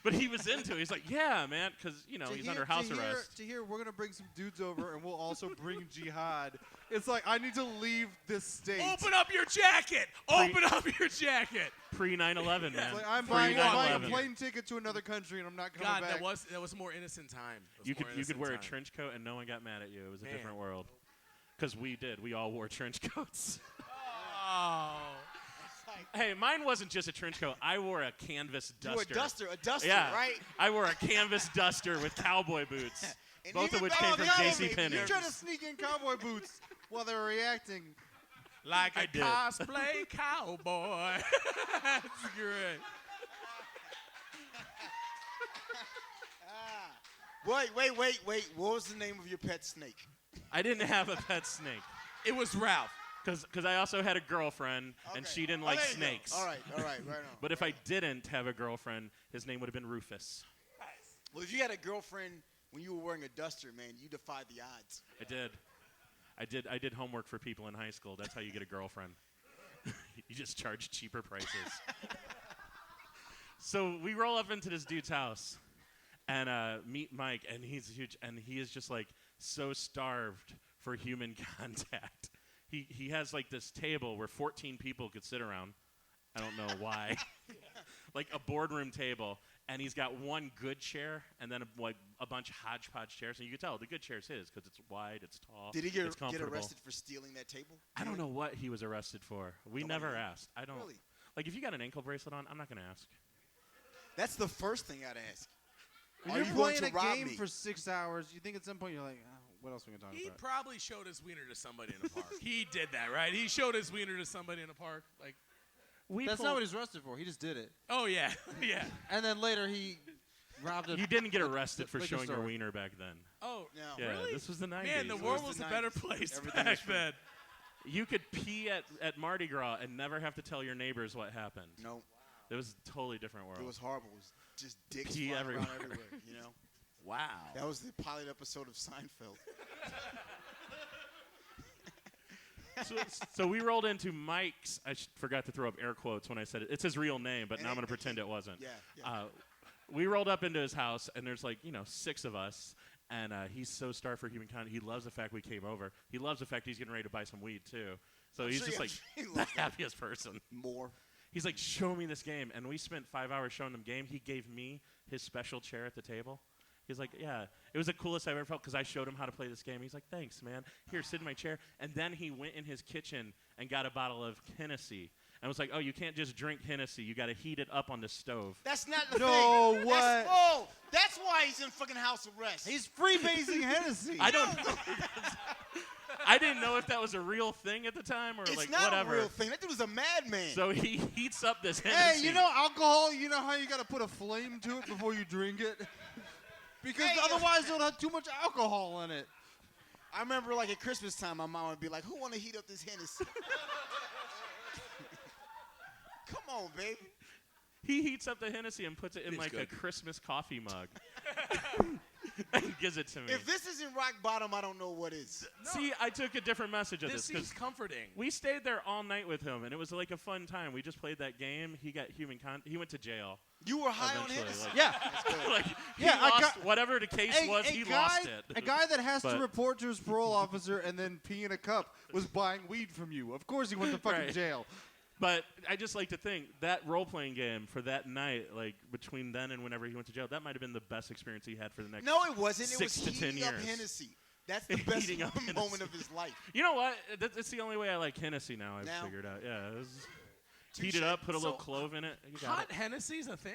But he was into it. He's like, yeah, man, because, you know, he's under house arrest. To hear we're going to bring some dudes over and we'll also bring jihad. It's like, I need to leave this state. Open up your jacket. Open up your jacket. Pre-9/11, man. It's like, I'm Pre-9/11. buying a plane ticket to another country and I'm not coming God, back. that was a more innocent time. You could wear a trench coat and no one got mad at you. It was a different world. Because we did. We all wore trench coats. Oh. Hey, mine wasn't just a trench coat. I wore a canvas duster. You were a duster, Yeah, right? I wore a canvas duster with cowboy boots, And both even of which back came then, from baby, J.C. Penney. You're trying to sneak in cowboy boots while they were reacting. Like I a did. cosplay cowboy. That's great. Wait. What was the name of your pet snake? I didn't have a pet snake It was Ralph. because I also had a girlfriend and she didn't like there you go. snakes. All right, right on. But if I didn't have a girlfriend, his name would have been Rufus. Well, if you had a girlfriend when you were wearing a duster, man, you defied the odds. I did homework for people in high school. That's how you get a girlfriend. You just charge cheaper prices. So we roll up into this dude's house and meet Mike, and he's huge, and he is just like so starved for human contact. He has like this table where 14 people could sit around. I don't know why. Like a boardroom table, and he's got one good chair and then a bunch of hodgepodge chairs. And you can tell the good chair's his because it's wide, it's tall, Did he it's get comfortable. arrested for stealing that table? I don't know what he was arrested for. We Nobody never knows. asked. I don't. Really? Like if you got an ankle bracelet on, I'm not gonna ask. That's the first thing I'd ask. When Are you're you going playing to a rob game me? for 6 hours, you think at some point you're like, what else are we going to talk He about? probably showed his wiener to somebody in a park. He did that, right? He showed his wiener to somebody in a park. Like, That's not what he's arrested for. He just did it. oh yeah, yeah. And then later he robbed a... You didn't get arrested for liquor showing your store. wiener back then. Oh, No. Yeah, really? this was the 90s. Man, the It world was was the a better 90s. place Everything back was free. then. You could pee at Mardi Gras and never have to tell your neighbors what happened. No, It was a totally different world. it was horrible. It was just dicks Pee flying everywhere. around everywhere, you know? Wow. That was the pilot episode of Seinfeld. So we rolled into Mike's. I forgot to throw up air quotes when I said it. It's his real name, but now I'm going to pretend it wasn't. Yeah. We rolled up into his house, and there's like, 6 of us, and he's so starved for humankind. He loves the fact we came over. He loves the fact he's getting ready to buy some weed, too. So he's sure just he- like he the loves that. happiest person. More. He's like, show me this game. And we spent 5 hours showing him game. He gave me his special chair at the table. He's like, yeah, it was the coolest I've ever felt because I showed him how to play this game. He's like, thanks, man. Here, sit in my chair. And then he went in his kitchen and got a bottle of Hennessy. And was like, oh, you can't just drink Hennessy. You got to heat it up on the stove. That's not the No, thing. what? That's why he's in fucking house arrest. He's freebasing Hennessy. I don't know. I didn't know if that was a real thing at the time or It's like not whatever. a real thing. That dude was a madman. So he heats up this Hey, Hennessy. you know alcohol, you know how you got to put a flame to it before you drink it? Because Hey, otherwise it'll have too much alcohol in it. I remember like at Christmas time, my mom would be like, who want to heat up this Hennessy? Come on, baby. He heats up the Hennessy and puts it in It's like a good. Christmas coffee mug. And gives it to me. If this isn't rock bottom, I don't know what is. See, I took a different message of This this seems because comforting. we stayed there all night with him, and it was like a fun time. We just played that game. He got he went to jail. You were high on Eventually, Hennessy. like- Yeah. like Yeah, he I lost got- whatever the case was. He lost it. A guy that has to But- report to his parole officer and then pee in a cup was buying weed from you. Of course he went to fucking Right. jail. But I just like to think that role-playing game for that night, like between then and whenever he went to jail, that might have been the best experience he had for the next No, it wasn't. It was 6 to 10 heating up years. Hennessy. That's the best Heating up moment Hennessy. of his life. You know what? It's the only way I like Hennessy now. I've Now? figured out. Yeah, it was Touche. heat it up, put a little So, clove in it. You got Hot it. Hennessy's a thing?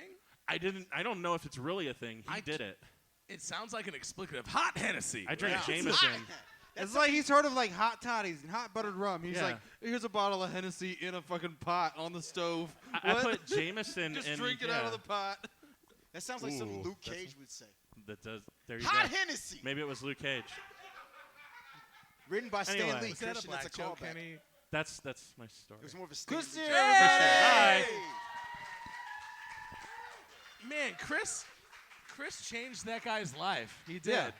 I don't know if it's really a thing. He did it. It sounds like an explicative. Hot Hennessy. I drank Yeah. Jameson. It's like he's heard of like hot toddies and hot buttered rum. He's Yeah. like, here's a bottle of Hennessy in a fucking pot on the stove. I What? put Jameson Just in. drink it out of the pot. That sounds like something Ooh, Luke that's- Cage would say. That does. There you Hot go. Hennessy. Maybe it was Luke Cage. Written by Stan Anyway. Lee. Is that a Christian, black that's a joke, callback. Kenny? That's my story. It was more of a Stan Christian, Lee. everybody. Hi. Man, Chris changed that guy's life. He did. Yeah.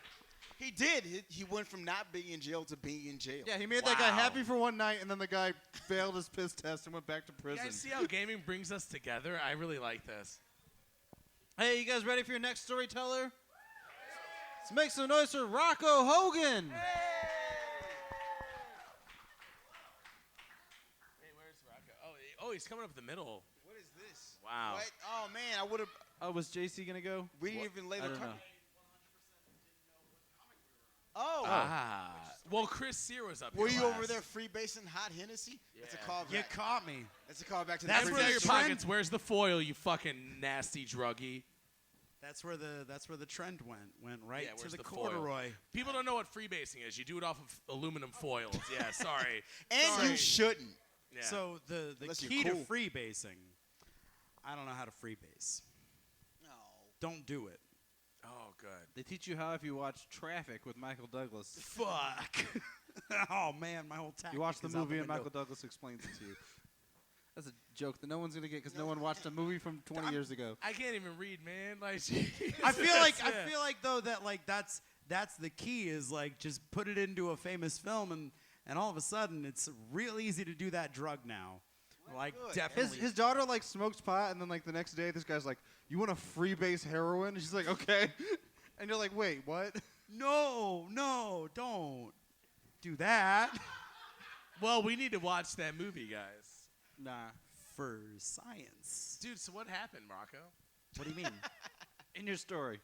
He did. He went from not being in jail to being in jail. Yeah, he made that guy Wow. happy for one night, and then the guy failed his piss test and went back to You prison. guys see how gaming brings us together? I really like this. Hey, you guys ready for your next storyteller? Let's make some noise for Rocco Hogan. Hey, where's Rocco? Oh, he's coming up the middle. What is this? Wow. What? Oh, man, I would have. Oh, was JC gonna go? We didn't even lay I the don't card. know. Oh. Ah. Well, Chris Sear was up Were here you over last. there freebasing hot Hennessy? That's a Yeah. callback. You caught me. That's a callback to That's the where Empty out previous your the show. trend- pockets. Where's the foil, you fucking nasty druggie? That's where the trend went right Yeah, to where's the the foil? corduroy. People don't know what freebasing is. You do it off of aluminum foils. Yeah, sorry. And Sorry. you shouldn't. Yeah. So the Unless you're key cool. to freebasing, I don't know how to freebase. No. Don't do it. Oh, good. They teach you how if you watch Traffic with Michael Douglas. Fuck. Oh man, my whole tactic You watch the is out movie and window. Michael Douglas explains it to you. That's a joke that no one's gonna get because no one watched a movie from 20 years ago. I can't even read, man. Like, I feel like yeah. though that like that's the key is like just put it into a famous film and all of a sudden it's real easy to do that drug now. Like good. definitely. His daughter like smokes pot, and then like the next day, this guy's like, "You want to freebase heroin?" And she's like, "Okay," and you're like, "Wait, what?" no, don't do that. Well, we need to watch that movie, guys. Nah. For science. Dude, so what happened, Rocco? What do you mean? In your story.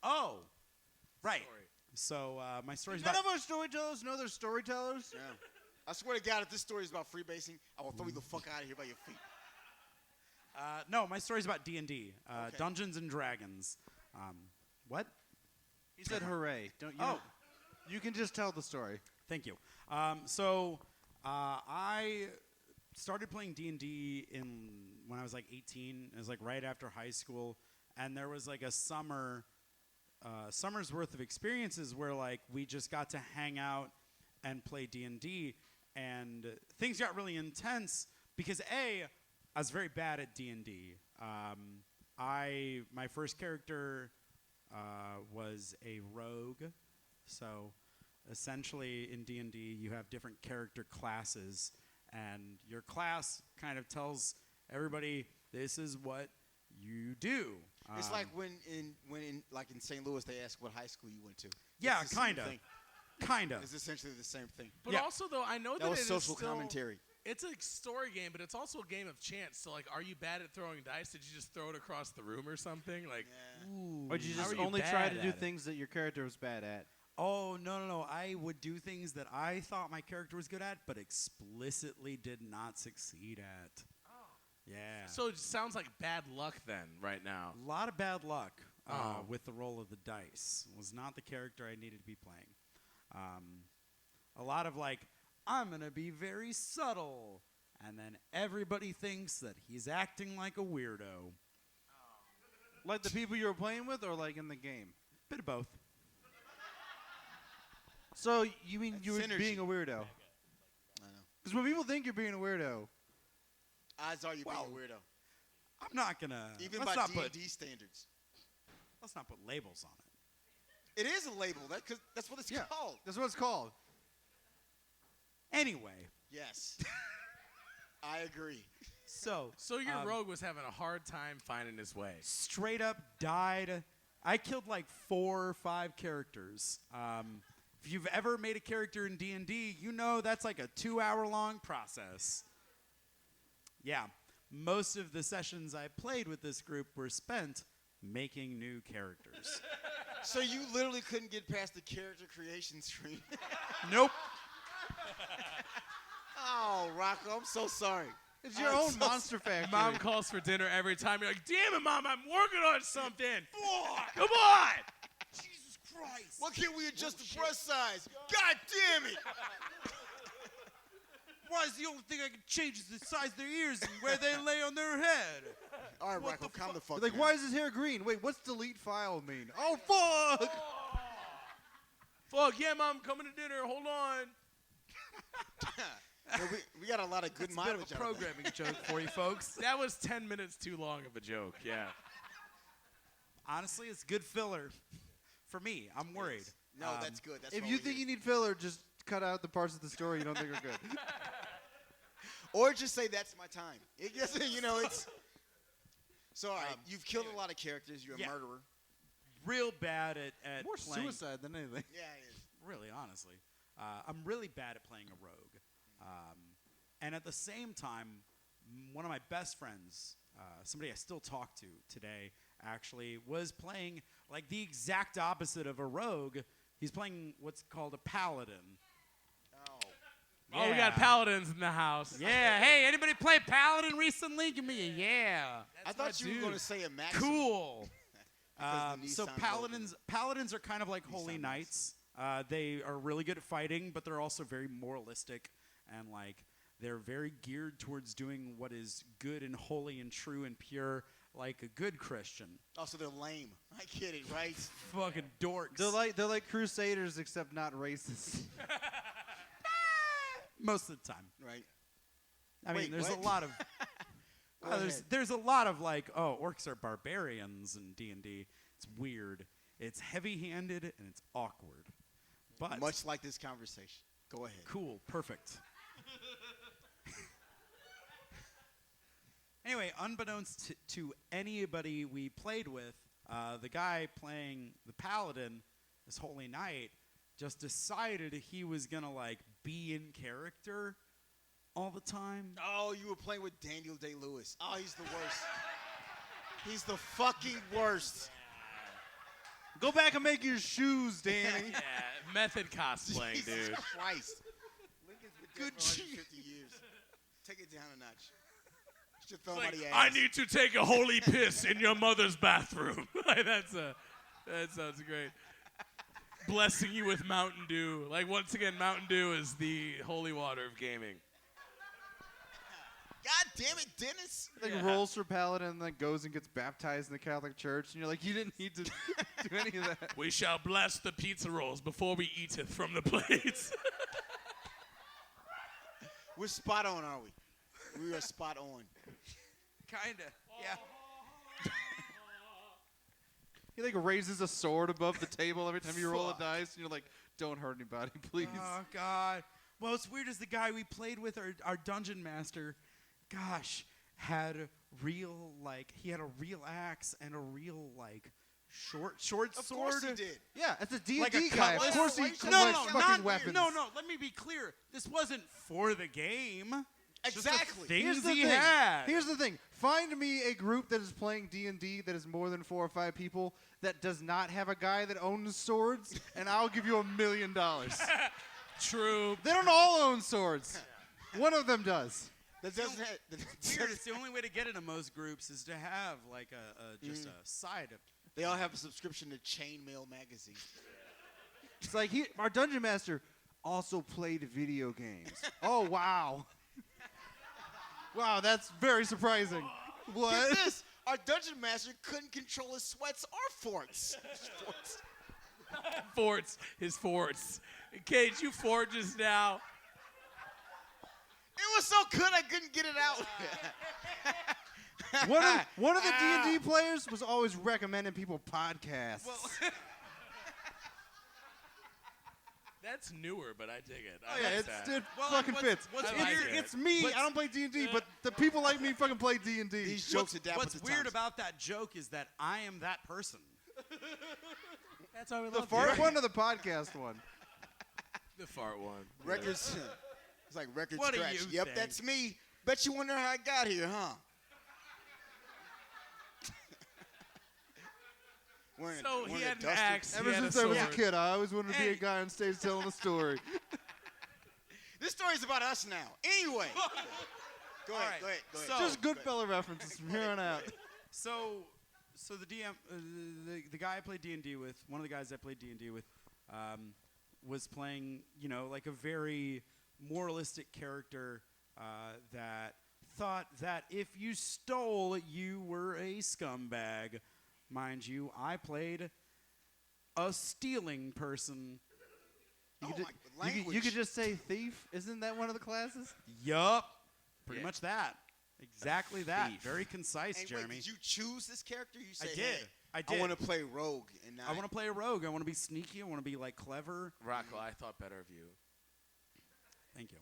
Oh, right. Sorry. So my story's None about of our storytellers know they're storytellers. Yeah. I swear to God, if this story is about freebasing, I will throw you the fuck out of here by your feet. no, my story's about D&D, Okay. Dungeons and Dragons. What? He said, "Hooray!" Don't you? Oh. You can just tell the story. Thank you. I started playing D&D when I was like 18. It was like right after high school, and there was like a summer's worth of experiences where like we just got to hang out and play D&D, and things got really intense because I was very bad at D&D. My first character was a rogue, so essentially in D&D you have different character classes, and your class kind of tells everybody this is what you do. It's like when in St. Louis they ask what high school you went to. Yeah, It's the same kinda. thing. Kinda. It's essentially the same thing. But Yeah. also, though, I know That that was it is social still- commentary. It's a story game, but it's also a game of chance. So, like, are you bad at throwing dice? Did you just throw it across the room or something? Like, Or did you How just are you only try bad to do at it? things that your character was bad at? Oh, no. I would do things that I thought my character was good at, but explicitly did not succeed at. Oh. Yeah. so it sounds like bad luck then, right now. A lot of bad luck Oh. with the roll of the dice. Was not the character I needed to be playing. A lot of like, I'm going to be very subtle. And then everybody thinks that he's acting like a weirdo. Like the people you were playing with, or like in the game? Bit of both. So you mean That's you were synergy. being a weirdo? I know. Because when people think you're being a weirdo, Odds are you Well, being a weirdo. I'm not going to. Even let's by not D&D standards. let's not put labels on it. It is a label. That's what it's called. that's what it's called. Anyway, Yes. I agree. so So your um, rogue was having a hard time finding his way. straight up died. I killed like 4 or 5 characters. If you've ever made a character in D&D, you know that's like a 2-hour long process. yeah, most of the sessions I played with this group were spent making new characters. So you literally couldn't get past the character creation screen. Nope. Oh, Rocco, I'm so sorry. It's your I'm own so monster factory. Mom calls for dinner every time. You're like, damn it, Mom, I'm working on something. Come on. Jesus Christ. Why can't we adjust the breast size? God damn it. Why is the only thing I can change is the size of their ears and where they lay on their head? All right, Rocco, calm the fuck You're like, down. why is his hair green? Wait, what's delete file mean? Oh, fuck! Fuck, yeah, Mom, coming to dinner. Hold on. Yeah, we got a lot of good That's a bit mileage of a out of that. programming joke for you folks. That was 10 minutes too long of a joke, yeah. Honestly, it's good filler for me. I'm worried. No, that's good. That's If why you we're think here. you need filler, just cut out the parts of the story you don't think are good. Or just say that's my time. It just, you know, it's. So, all right, you've killed a lot of characters. You're a Yeah. murderer. Real bad at More playing. suicide than anything. Yeah, it is. Really, honestly. I'm really bad at playing a rogue. And at the same time, one of my best friends, somebody I still talk to today, actually, was playing like the exact opposite of a rogue. He's playing what's called a paladin. Oh, we got paladins in the house. Yeah. Hey, anybody play paladin recently? Give me a yeah. I thought you were going to say a maximum. Cool. Because the So Nissan paladins are kind of like holy Nissan knights. They are really good at fighting, but they're also very moralistic and like they're very geared towards doing what is good and holy and true and pure, like a good Christian. Oh, so they're lame. I get it, right? Fucking dorks. They're like crusaders, except not racist. Most of the time. Right. I mean, Wait, there's what? a lot of Go ahead. there's a lot of like, oh, orcs are barbarians in D&D. It's weird. It's heavy-handed and it's awkward. But Much like this conversation. Go ahead. cool, perfect. Anyway, unbeknownst to anybody we played with, the guy playing the paladin, this holy knight, just decided he was gonna like be in character all the time. Oh, you were playing with Daniel Day-Lewis. Oh, he's the worst. He's the fucking worst. Go back and make your shoes, Danny. Yeah, method cosplaying, Jesus dude. Christ. Lincoln's been dead Good for shit. 150 years. Take it down a notch. Should throw him out Like, of your I ass. need to take a holy piss in your mother's bathroom. Like, that sounds great. Blessing you with Mountain Dew. Like, once again, Mountain Dew is the holy water of gaming. God damn it, Dennis. Like Yeah. rolls for paladin and then goes and gets baptized in the Catholic Church, and you're like, you didn't need to do any of that. We shall bless the pizza rolls before we eat it from the plates. We're spot on, are we? We are spot on. Kinda, yeah. He like raises a sword above the table every time you roll a Fuck. dice, and you're like, don't hurt anybody, please. Oh God. Well, what's weird is the guy we played with, our dungeon master, gosh, had real like he had a real axe and a real like short Of sword. course he did. Yeah, it's a Like D&D a guy. Of cutlass? course he No, collects no, fucking not weapons. No, let me be clear. This wasn't for the game. Exactly. Things Here's the he thing. had. Here's the thing. Find me a group that is playing D&D that is more than 4 or 5 people that does not have a guy that owns swords, and I'll give you $1 million. True. They don't all own swords. One of them does. That doesn't have. Weird. It's the only way to get into most groups is to have like just a side of. They all have a subscription to Chainmail magazine. It's like our dungeon master also played video games. Oh wow. Wow, that's very surprising. Get What? this. Our dungeon master couldn't control his sweats or forts. His forts. Cage, you fort just now. It was so good I couldn't get it out. One of the D&D players was always recommending people podcasts. That's newer, but I dig it. Oh, I yeah, like it's, that. it Well, fucking what's- fits. what's It's, weird- it's me. I don't play D&D, but the people like me fucking play D&D. These jokes adapt What's with the weird times. about that joke is that I am that person. That's how we The love fart you. one or the podcast one? The fart one. Records. It's like record What do scratch. you Yep, think? that's me. Bet you wonder how I got here, huh? So he had an axe. Ever since I was a kid, I always wanted to be a guy on stage telling a story. This story's about us now. Anyway. Go ahead. So, just Goodfella references from here on out. So the DM, the guy I played D&D with, one of the guys I played D&D with, was playing, like a very moralistic character that thought that if you stole, you were a scumbag. Mind you, I played a stealing person. You could just say thief. Isn't that one of the classes? Yup. Pretty much that. Exactly that. Very concise, And Jeremy. wait, did you choose this character? You said, I did. Hey, I did. I want to play rogue. And I want to play a rogue. I want to be sneaky. I want to be like clever. Rocco, I thought better of you. Thank you.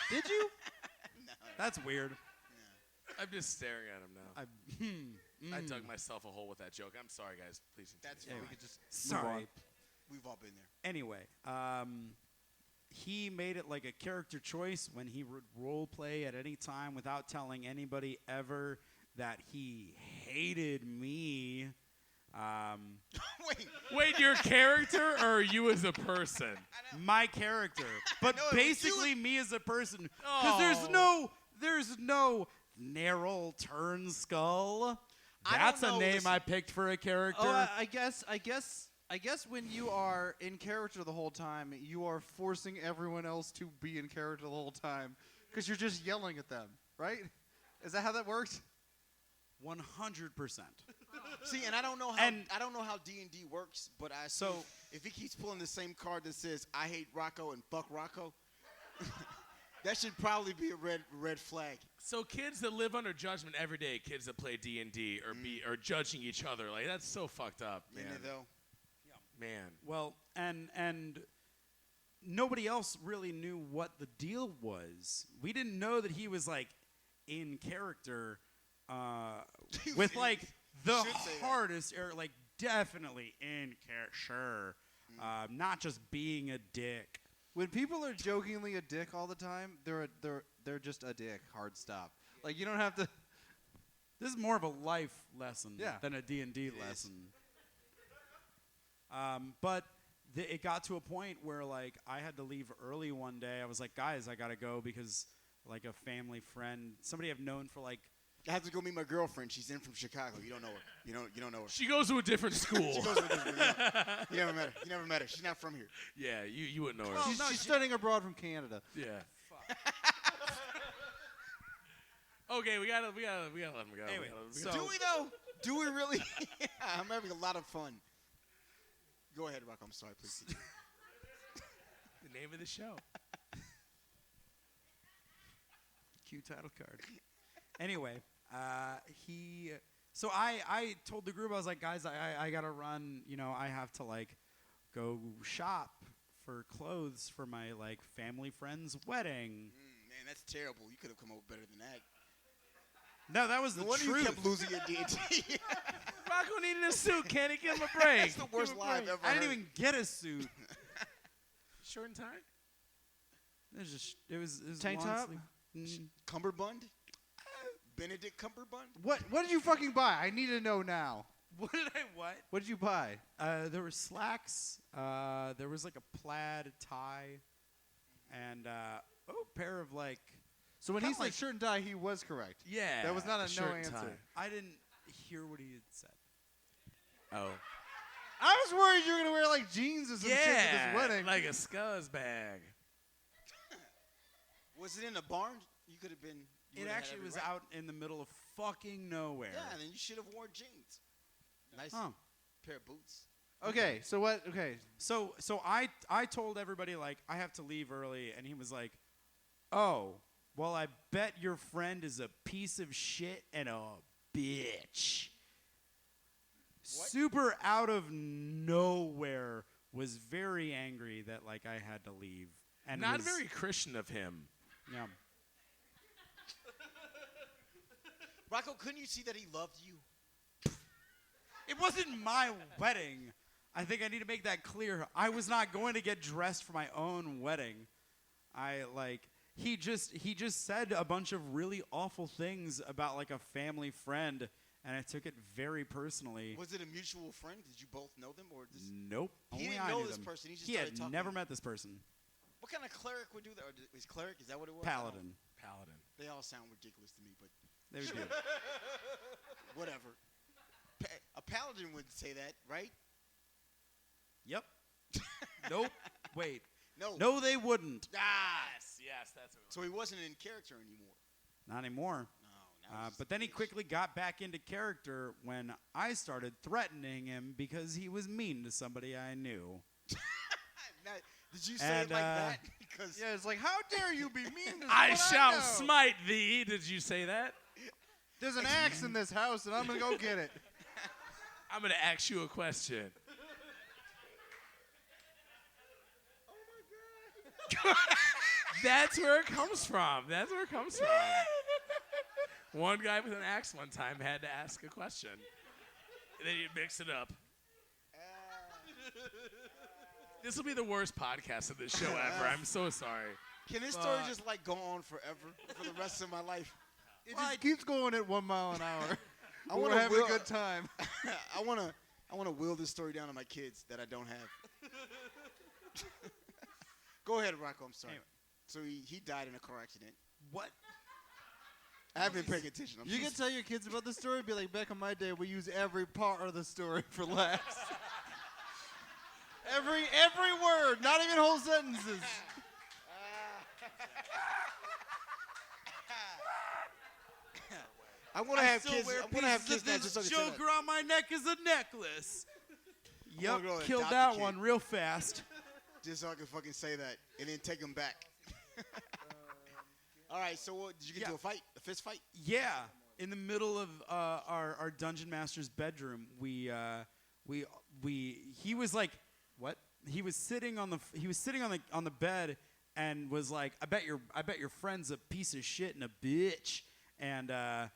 Did you? No. That's weird. I'm just staring at him now. I dug myself a hole with that joke. I'm sorry, guys. Please continue. That's Yeah, fine. we could just Sorry. We've all been there. Anyway, he made it like a character choice when he would role play at any time without telling anybody ever that he hated me. Wait, your character or you as a person? My character, but No, it was basically you. me as a person, because there's no narrow turn skull. I That's don't a know, name listen. I picked for a character. Oh, I guess when you are in character the whole time, you are forcing everyone else to be in character the whole time because you're just yelling at them, right? Is that how that works? 100%. See, and I don't know how D&D works, but I assume if he keeps pulling the same card that says "I hate Rocco" and "fuck Rocco," that should probably be a red flag. So kids that live under judgment every day, kids that play D&D or judging each other, like that's so fucked up, man. Isn't it, though? Man. Well, and nobody else really knew what the deal was. We didn't know that he was like in character with like the should say that. hardest, like definitely in character, not just being a dick. When people are jokingly a dick all the time, they're just a dick. Hard stop. Like you don't have to. This is more of a life lesson Yeah. than a D&D lesson. But it got to a point where like I had to leave early one day. I was like, guys, I gotta go because like a family friend, somebody I've known for like. I have to go meet my girlfriend. She's in from Chicago. You don't know her. You don't know her. She goes to a different school. She goes with this. You never met her. You never met her. She's not from here. Yeah, you wouldn't know her. She's studying abroad from Canada. Yeah. Okay, we gotta let him go. Anyway, so- Do we though? Do we really? Yeah, I'm having a lot of fun. Go ahead, Rocco. I'm sorry. Please. The name of the show. Cue title card. Anyway, So I told the group, I was like, guys, I gotta run. I have to like go shop for clothes for my like family friend's wedding. Man, that's terrible. You could have come up with better than that. No, that was the No wonder you truth. kept losing your D&D. Rocco needed a suit. Can he give him a break? That's the worst lie I've ever I didn't heard. even get a suit. Shirt and tie? It was Tank long top? sleeve. Cumberbund? Benedict Cumberbund? What did you fucking buy? I need to know now. What did I what? What did you buy? There were slacks. There was like a plaid tie, and a pair of like. So when he Kinda said like- shirt and tie, he was correct. Yeah. That was not a no shirt and answer. tie. I didn't hear what he had said. Oh. I was worried you were gonna wear like jeans or some shit for Yeah. this wedding. Like a scuzz bag. Was it in a barn? You could have been. you It would've had actually every was right. out in the middle of fucking nowhere. Yeah, then you should have worn jeans. Nice Huh. pair of boots. Okay, so what? Okay, So I told everybody like I have to leave early, and he was like, "Oh, well, I bet your friend is a piece of shit and a bitch." What? Super out of nowhere, was very angry that like I had to leave, and Not was- very Christian of him. Yeah. Rocco, couldn't you see that he loved you? It wasn't my wedding. I think I need to make that clear. I was not going to get dressed for my own wedding. he just said a bunch of really awful things about like a family friend, and I took it very personally. Was it a mutual friend? Did you both know them, or just Nope. He Only didn't I know knew this them. person. He just He started had talking. never met this person. What kind of cleric would do that? Or is cleric? Is that what it was? Paladin. Paladin. They all sound ridiculous to me, but They would do. whatever. A paladin would say that, right? Yep. Nope. Wait. No. No, they wouldn't. Ah. Yes, that's what So he wasn't in character anymore. Not anymore. No. Now he's But just then a he bitch. quickly got back into character when I started threatening him because he was mean to somebody I knew. Now, did you say it like that? Because Yeah, it's like, how dare you be mean to I someone shall know? smite thee. Did you say that? There's an axe in this house, and I'm gonna go get it. I'm gonna ask you a question. That's where it comes from. That's where it comes from. One guy with an axe one time had to ask a question. And then you mix it up. This will be the worst podcast of this show ever. I'm so sorry. can this story just like go on forever for the rest of my life? It just keeps going at 1 mile an hour. I We're want to having a good time. I want to will this story down to my kids that I don't have. Go ahead, Rocco. I'm sorry. Anyway. So he died in a car accident. What? I haven't been paying attention. You can tell your kids about the story. Be like, back in my day, we use every part of the story for laughs. every word, not even whole sentences. I want to have kids. I want to have kids that just understand that. Joker on my neck is a necklace. wanna Yep, go and killed adopt a that kid. one real fast. Just so I can fucking say that and then take them back. All right. So what, did you get to a fight? A fist fight? Yeah, in the middle of our dungeon master's bedroom, he was like, what? He was sitting on the bed and was like, I bet your friend's a piece of shit and a bitch, and I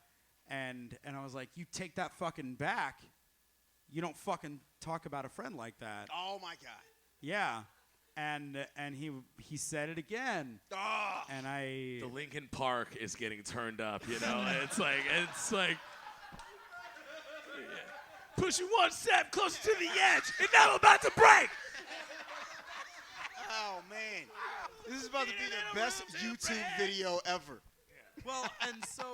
was like, you take that fucking back. You don't fucking talk about a friend like that. Oh my God. Yeah. And he said it again. Oh. And I The Lincoln Park is getting turned up, you know? it's like push you one step closer to the edge, and now I'm about to break. Oh man. This is about to be the best YouTube video ever. well, and so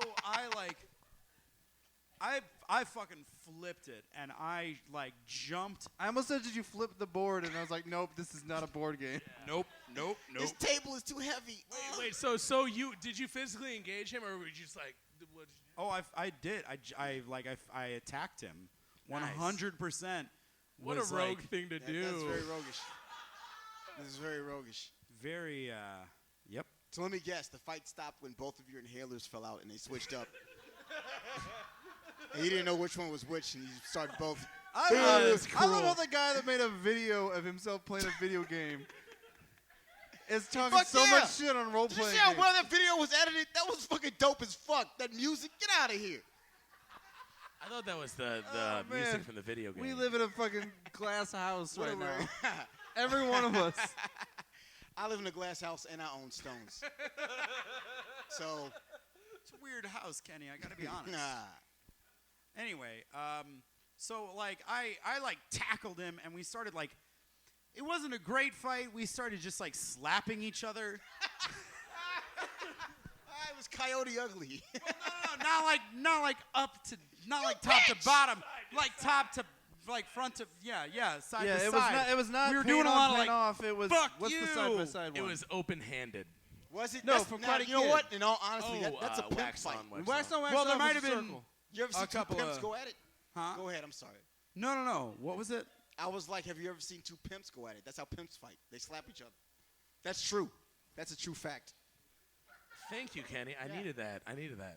I fucking flipped it, and I like jumped. I almost said, did you flip the board? And I was like, nope, this is not a board game. Nope. This table is too heavy. Wait, so did you physically engage him, or were you just like, what did you do? Oh, I did. I attacked him. 100%. What a was, rogue like, thing to do. That's very roguish. This is very roguish. Very. Yep. So let me guess. The fight stopped when both of your inhalers fell out and they switched up. And you didn't know which one was which, and you started both. I that's love cruel. how the guy that made a video of himself playing a video game is talking Fuck so yeah. much shit on role Did you playing see how games. well that video was edited? That was fucking dope as fuck. That music, get out of here. I thought that was the Oh, music man. from the video game. We live in a fucking glass house right Whatever. now. Every one of us. I live in a glass house and I own stones. So, It's a weird house, Kenny. I gotta be honest. nah. Anyway, so like I like tackled him, and we started like. It wasn't a great fight. We started just like slapping each other. It was Coyote Ugly. No, not like up to, not like top to bottom, like top to, like front to, side Yeah, to it side. was not. We were paint doing a on, lot of paint like. off. It was. fuck What's the you. side by side one? It was open-handed. Was it? No, That's- from now, Karate you know Kid. what? In all honesty, Oh, that's a pimp wax fight. on, wax Wax on. on, wax Well, there off might was have a been. circle. You ever seen two couple pimps of- go at it? Huh? Go ahead. I'm sorry. No. What was it? I was like, have you ever seen two pimps go at it? That's how pimps fight. They slap each other. That's true. That's a true fact. Thank you, Kenny. I needed that.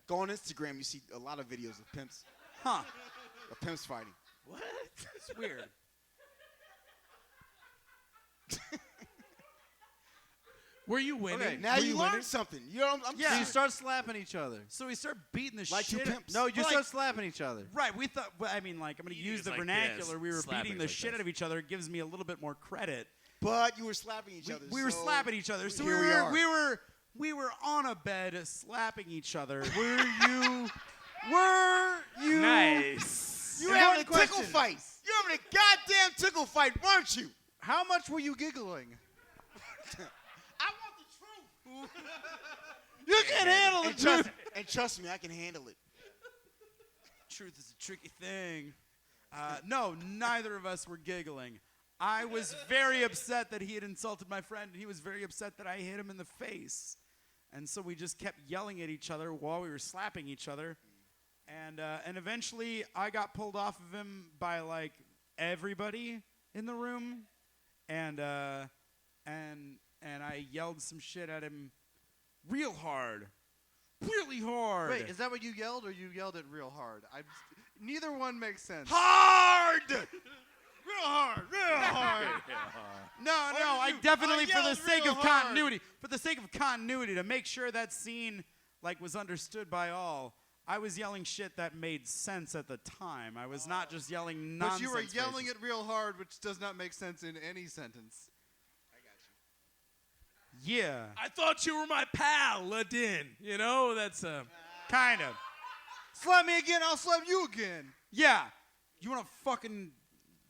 Go on Instagram. You see a lot of videos of pimps. Huh? Of pimps fighting. What? It's weird. Were you winning? Okay, Now Were you winning? learned something. You know, I'm So you start slapping each other. So we start beating the Like two shit. pimps. No, you Well, start like- slapping each other. Right, we thought. Well, I mean, like, I'm going to You use use the like vernacular. this. We were Slapping beating the like shit this. out of each other. It gives me a little bit more credit. But you were slapping each other. We were so slapping each other. So here we are. We were on a bed slapping each other. Were you? Nice. You were having a tickle fight. You were having a goddamn tickle fight, weren't you? How much were you giggling? I want the truth. You can't handle the truth. And trust me, I can handle it. Truth is a tricky thing. No, neither of us were giggling. I was very upset that he had insulted my friend, and he was very upset that I hit him in the face. And so we just kept yelling at each other while we were slapping each other. And eventually I got pulled off of him by, like, everybody in the room. And I yelled some shit at him real hard. Really hard. Wait, is that what you yelled, or you yelled it real hard? Neither one makes sense. Hard! Real hard. No, I definitely, for the sake of continuity, to make sure that scene, like, was understood by all, I was yelling shit that made sense at the time. I was not just yelling nonsense. But you were yelling it real hard, which does not make sense in any sentence. Yeah. I thought you were my pal, Ladin. You know, that's Kind of. Slap me again, I'll slap you again. Yeah. You want to fucking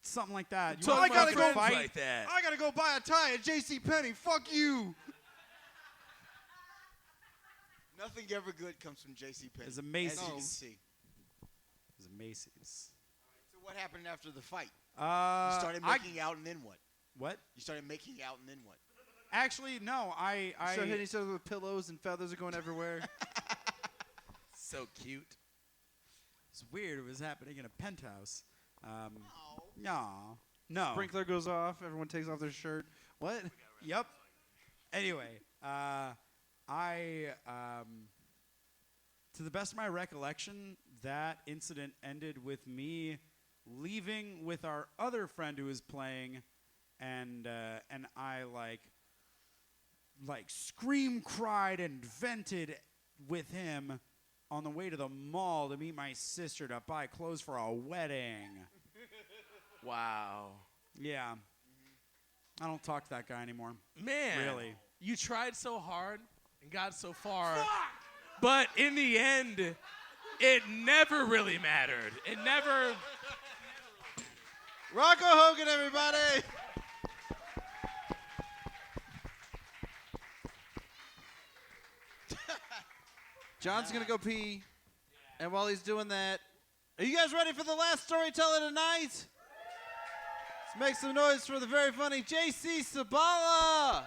something like that. You Talk wanna about fucking friends fight? like that. I gotta go buy a tie at JC Penney. Fuck you. Nothing ever good comes from JC Penney. It's a Macy's. As you can see. It was a Macy's. So what happened after the fight? You You started making out, and then what? What? You started making out, and then what? Actually, no. I Start hitting each other with pillows and feathers are going everywhere. So cute. It's weird. It was happening in a penthouse. No. Sprinkler goes off. Everyone takes off their shirt. What? Yep. Anyway, to the best of my recollection, that incident ended with me leaving with our other friend who was playing, and I like scream cried and vented with him on the way to the mall to meet my sister to buy clothes for a wedding. Wow. Yeah. I don't talk to that guy anymore. Man. Really. You tried so hard and got so far. But in the end, it never really mattered. It never. Rocco Hogan, everybody. John's going to go pee. And while he's doing that, are you guys ready for the last storyteller tonight? Let's make some noise for the very funny JC Sibala.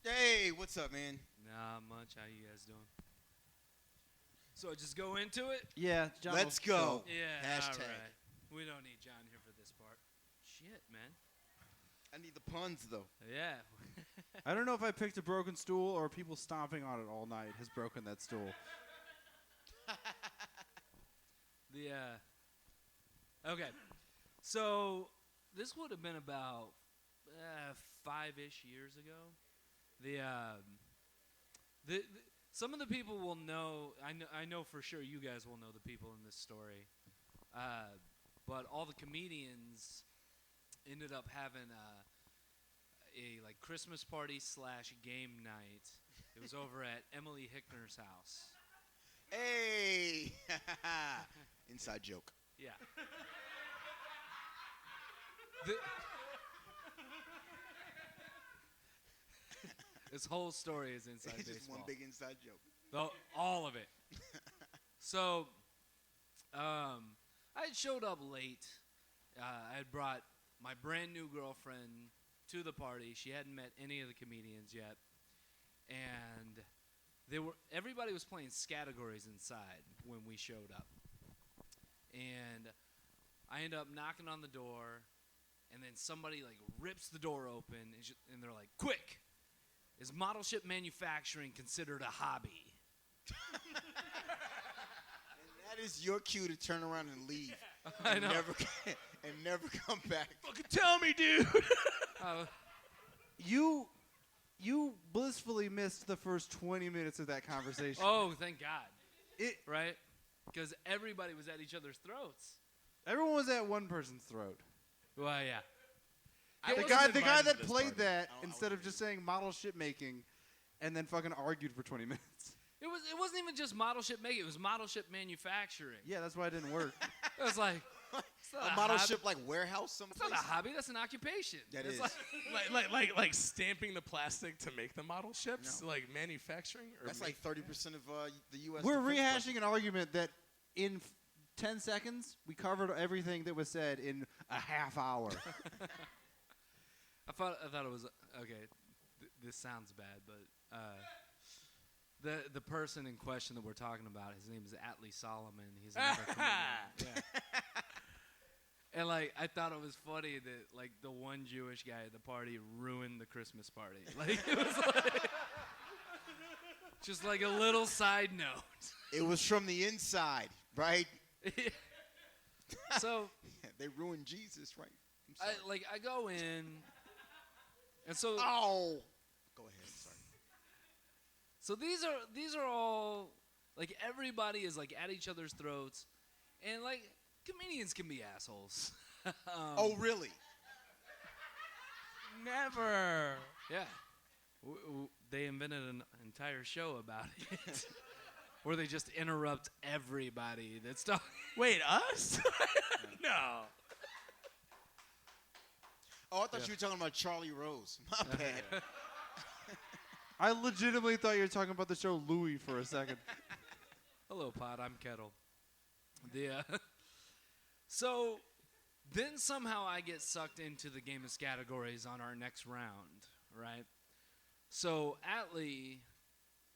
Hey, what's up, man? Not much. How you guys doing? So I just go into it? Yeah, John. Let's go. Yeah. Hashtag. All right. We don't need John here for this part. Shit, man. I need the puns, though. Yeah. I don't know if I picked a broken stool or people stomping on it all night has broken that stool. Okay. So this would have been about 5-ish years ago. Some of the people will know. I know for sure you guys will know the people in this story. But all the comedians ended up having a like Christmas party / game night. It was over at Emily Hickner's house. Hey! Inside joke. Yeah. This whole story is inside It's baseball. just one big inside joke. All of it. So, I had showed up late. I had brought my brand new girlfriend to the party. She hadn't met any of the comedians yet, and everybody was playing categories inside when we showed up. And I end up knocking on the door, and then somebody like rips the door open, and they're like, "Quick! Is model ship manufacturing considered a hobby?" That is your cue to turn around and leave. I know. Never come back. Fucking tell me, dude. You blissfully missed the first 20 minutes of that conversation. Oh, thank God. Right? because everybody was at each other's throats. Everyone was at one person's throat. Well, yeah. The guy that played that instead of just saying model ship making, and then fucking argued for 20 minutes. It wasn't even just model ship making. It was model ship manufacturing. Yeah, that's why it didn't work. It was like A model ship like warehouse someplace. That's not a hobby. That's an occupation. That it's is. Like stamping the plastic to make the model ships, like manufacturing. Or that's like 30% of the U.S. We're defense rehashing budget. an argument that in 10 seconds we covered everything that was said in a half hour. I thought it was okay. This sounds bad, but the person in question that we're talking about, his name is Atlee Solomon. He's another comedian. Yeah. And like I thought it was funny that like the one Jewish guy at the party ruined the Christmas party. Like it was like just like a little side note. It was from the inside, right? So they ruined Jesus, right? I go in, and so go ahead. Sorry. So these are all like everybody is like at each other's throats, and like comedians can be assholes. Oh really? Never. Yeah. They invented an entire show about it. Where they just interrupt everybody that's talking. Wait, us? No. Oh, I thought you were talking about Charlie Rose. My bad. I legitimately thought you were talking about the show Louie for a second. Hello, Pod. I'm Kettle. So then somehow I get sucked into the Gamest categories on our next round, right? So Atlee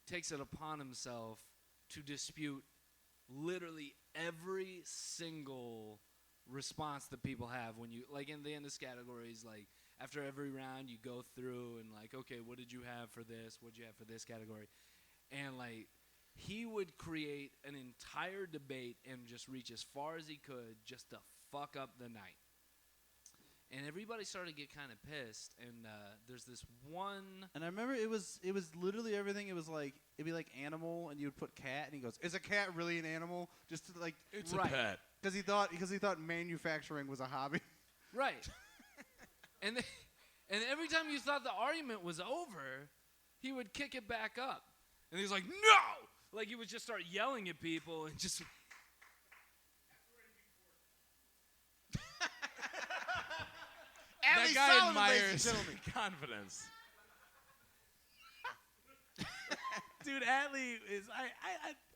takes it upon himself to dispute literally every single response that people have when you, like in the Gamest categories, like after every round you go through and like, okay, what did you have for this? What did you have for this category? And like, he would create an entire debate and just reach as far as he could just to fuck up the night. And everybody started to get kind of pissed. And there's this one. And I remember it was literally everything. It was like it'd be like animal, and you would put cat, and he goes, "Is a cat really an animal?" Just to like It's a pet. because he thought manufacturing was a hobby. Right. and every time you thought the argument was over, he would kick it back up. And he was like, "No!" Like he would just start yelling at people and just. That guy admires confidence. Dude, Atlee is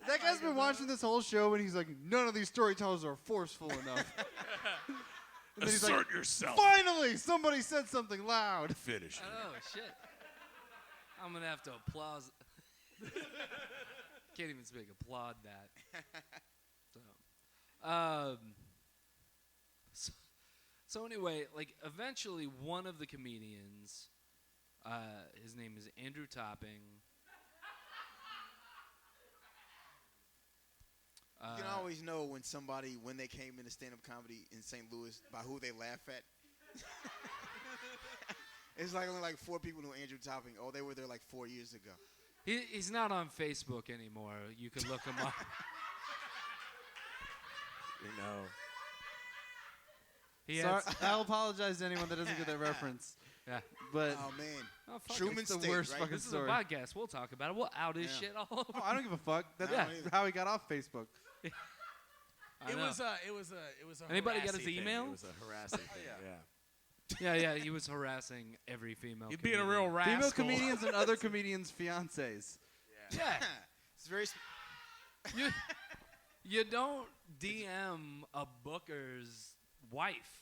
That guy's been watching this whole show, and he's like, "None of these storytellers are forceful enough." And then he's like, yourself. "Finally, somebody said something loud." Finish. Oh shit! I'm gonna have to applause. Can't even speak. Applaud that. So anyway, like eventually one of the comedians, his name is Andrew Topping. You can always know when they came into stand-up comedy in St. Louis by who they laugh at. It's like only like 4 people know Andrew Topping. Oh, they were there like 4 years ago. He's not on Facebook anymore. You can look him up. I'll apologize to anyone that doesn't get that reference. Yeah. But Oh man, Oh, fuck Truman it's the State, worst right? fucking This is story. a podcast. We'll talk about it. We'll out his shit all over. I don't give a fuck. That's I don't either. how he got off Facebook. I It know. was a Anybody got his harassing thing. email? It was a harassing thing. Yeah, he was harassing every female. You'd being a real rascal. Female comedians and other comedians' fiancés. Yeah. It's very. You don't DM a booker's wife.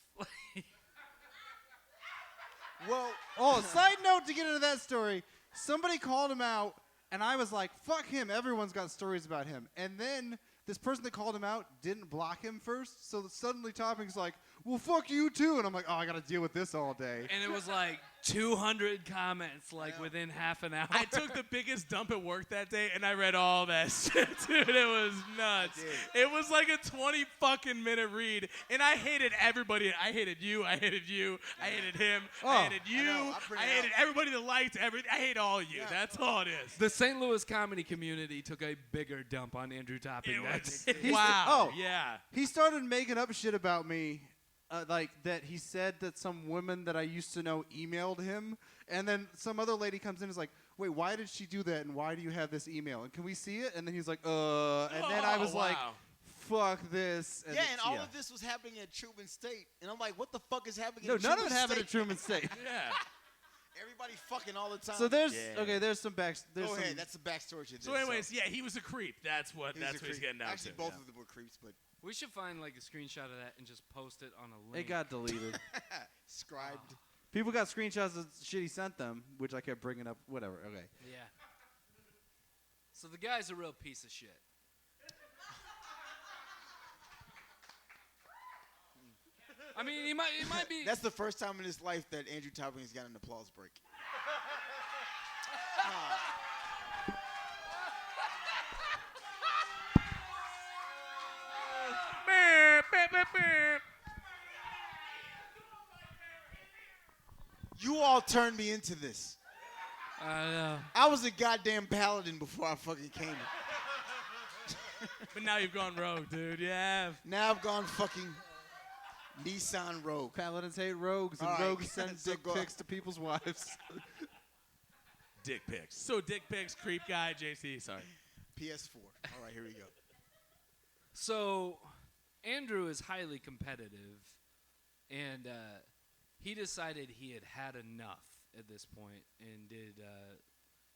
Well, side note to get into that story, somebody called him out, and I was like, "Fuck him! Everyone's got stories about him." And then this person that called him out didn't block him first, so suddenly Topping's like, well, fuck you too. And I'm like, oh, I got to deal with this all day. And it was like 200 comments like within half an hour. I took the biggest dump at work that day, and I read all that shit, dude. It was nuts. It was like a 20 fucking minute read, and I hated everybody. I hated you. I hated you. I hated him. I hated you. I hated everybody that liked everything. I hate all you. That's all it is. The St. Louis comedy community took a bigger dump on Andrew Topping. Wow. Yeah. He started making up shit about me. Like that he said that some women that I used to know emailed him, and then some other lady comes in and is like, wait, why did she do that, and why do you have this email, and can we see it? And then he's like, and then I was like, fuck this. And all of this was happening at Truman State, and I'm like, what the fuck is happening No, at Truman none of it happened at Truman State. Yeah. Everybody fucking all the time. So there's there's some back. Go ahead, that's the backstory to this. So anyways, yeah, he was a creep. That's what he's getting down Actually, to. both of them were creeps, but We should find like a screenshot of that and just post it on a link. it got deleted. scribed. People got screenshots of shit he sent them, which I kept bringing up. Whatever. Okay. Yeah. So the guy's a real piece of shit. I mean, he might be. That's the first time in his life that Andrew Topping has got an applause break. You all turned me into this. I know. I was a goddamn paladin before I fucking came. But now you've gone rogue, dude. Yeah. Now I've gone fucking Nissan Rogue. Paladins hate rogues, and All right. rogues send So dick go pics to people's wives. Dick pics. So dick pics, creep guy, JC. Sorry. PS4. All right, here we go. So Andrew is highly competitive, and he decided he had had enough at this point, and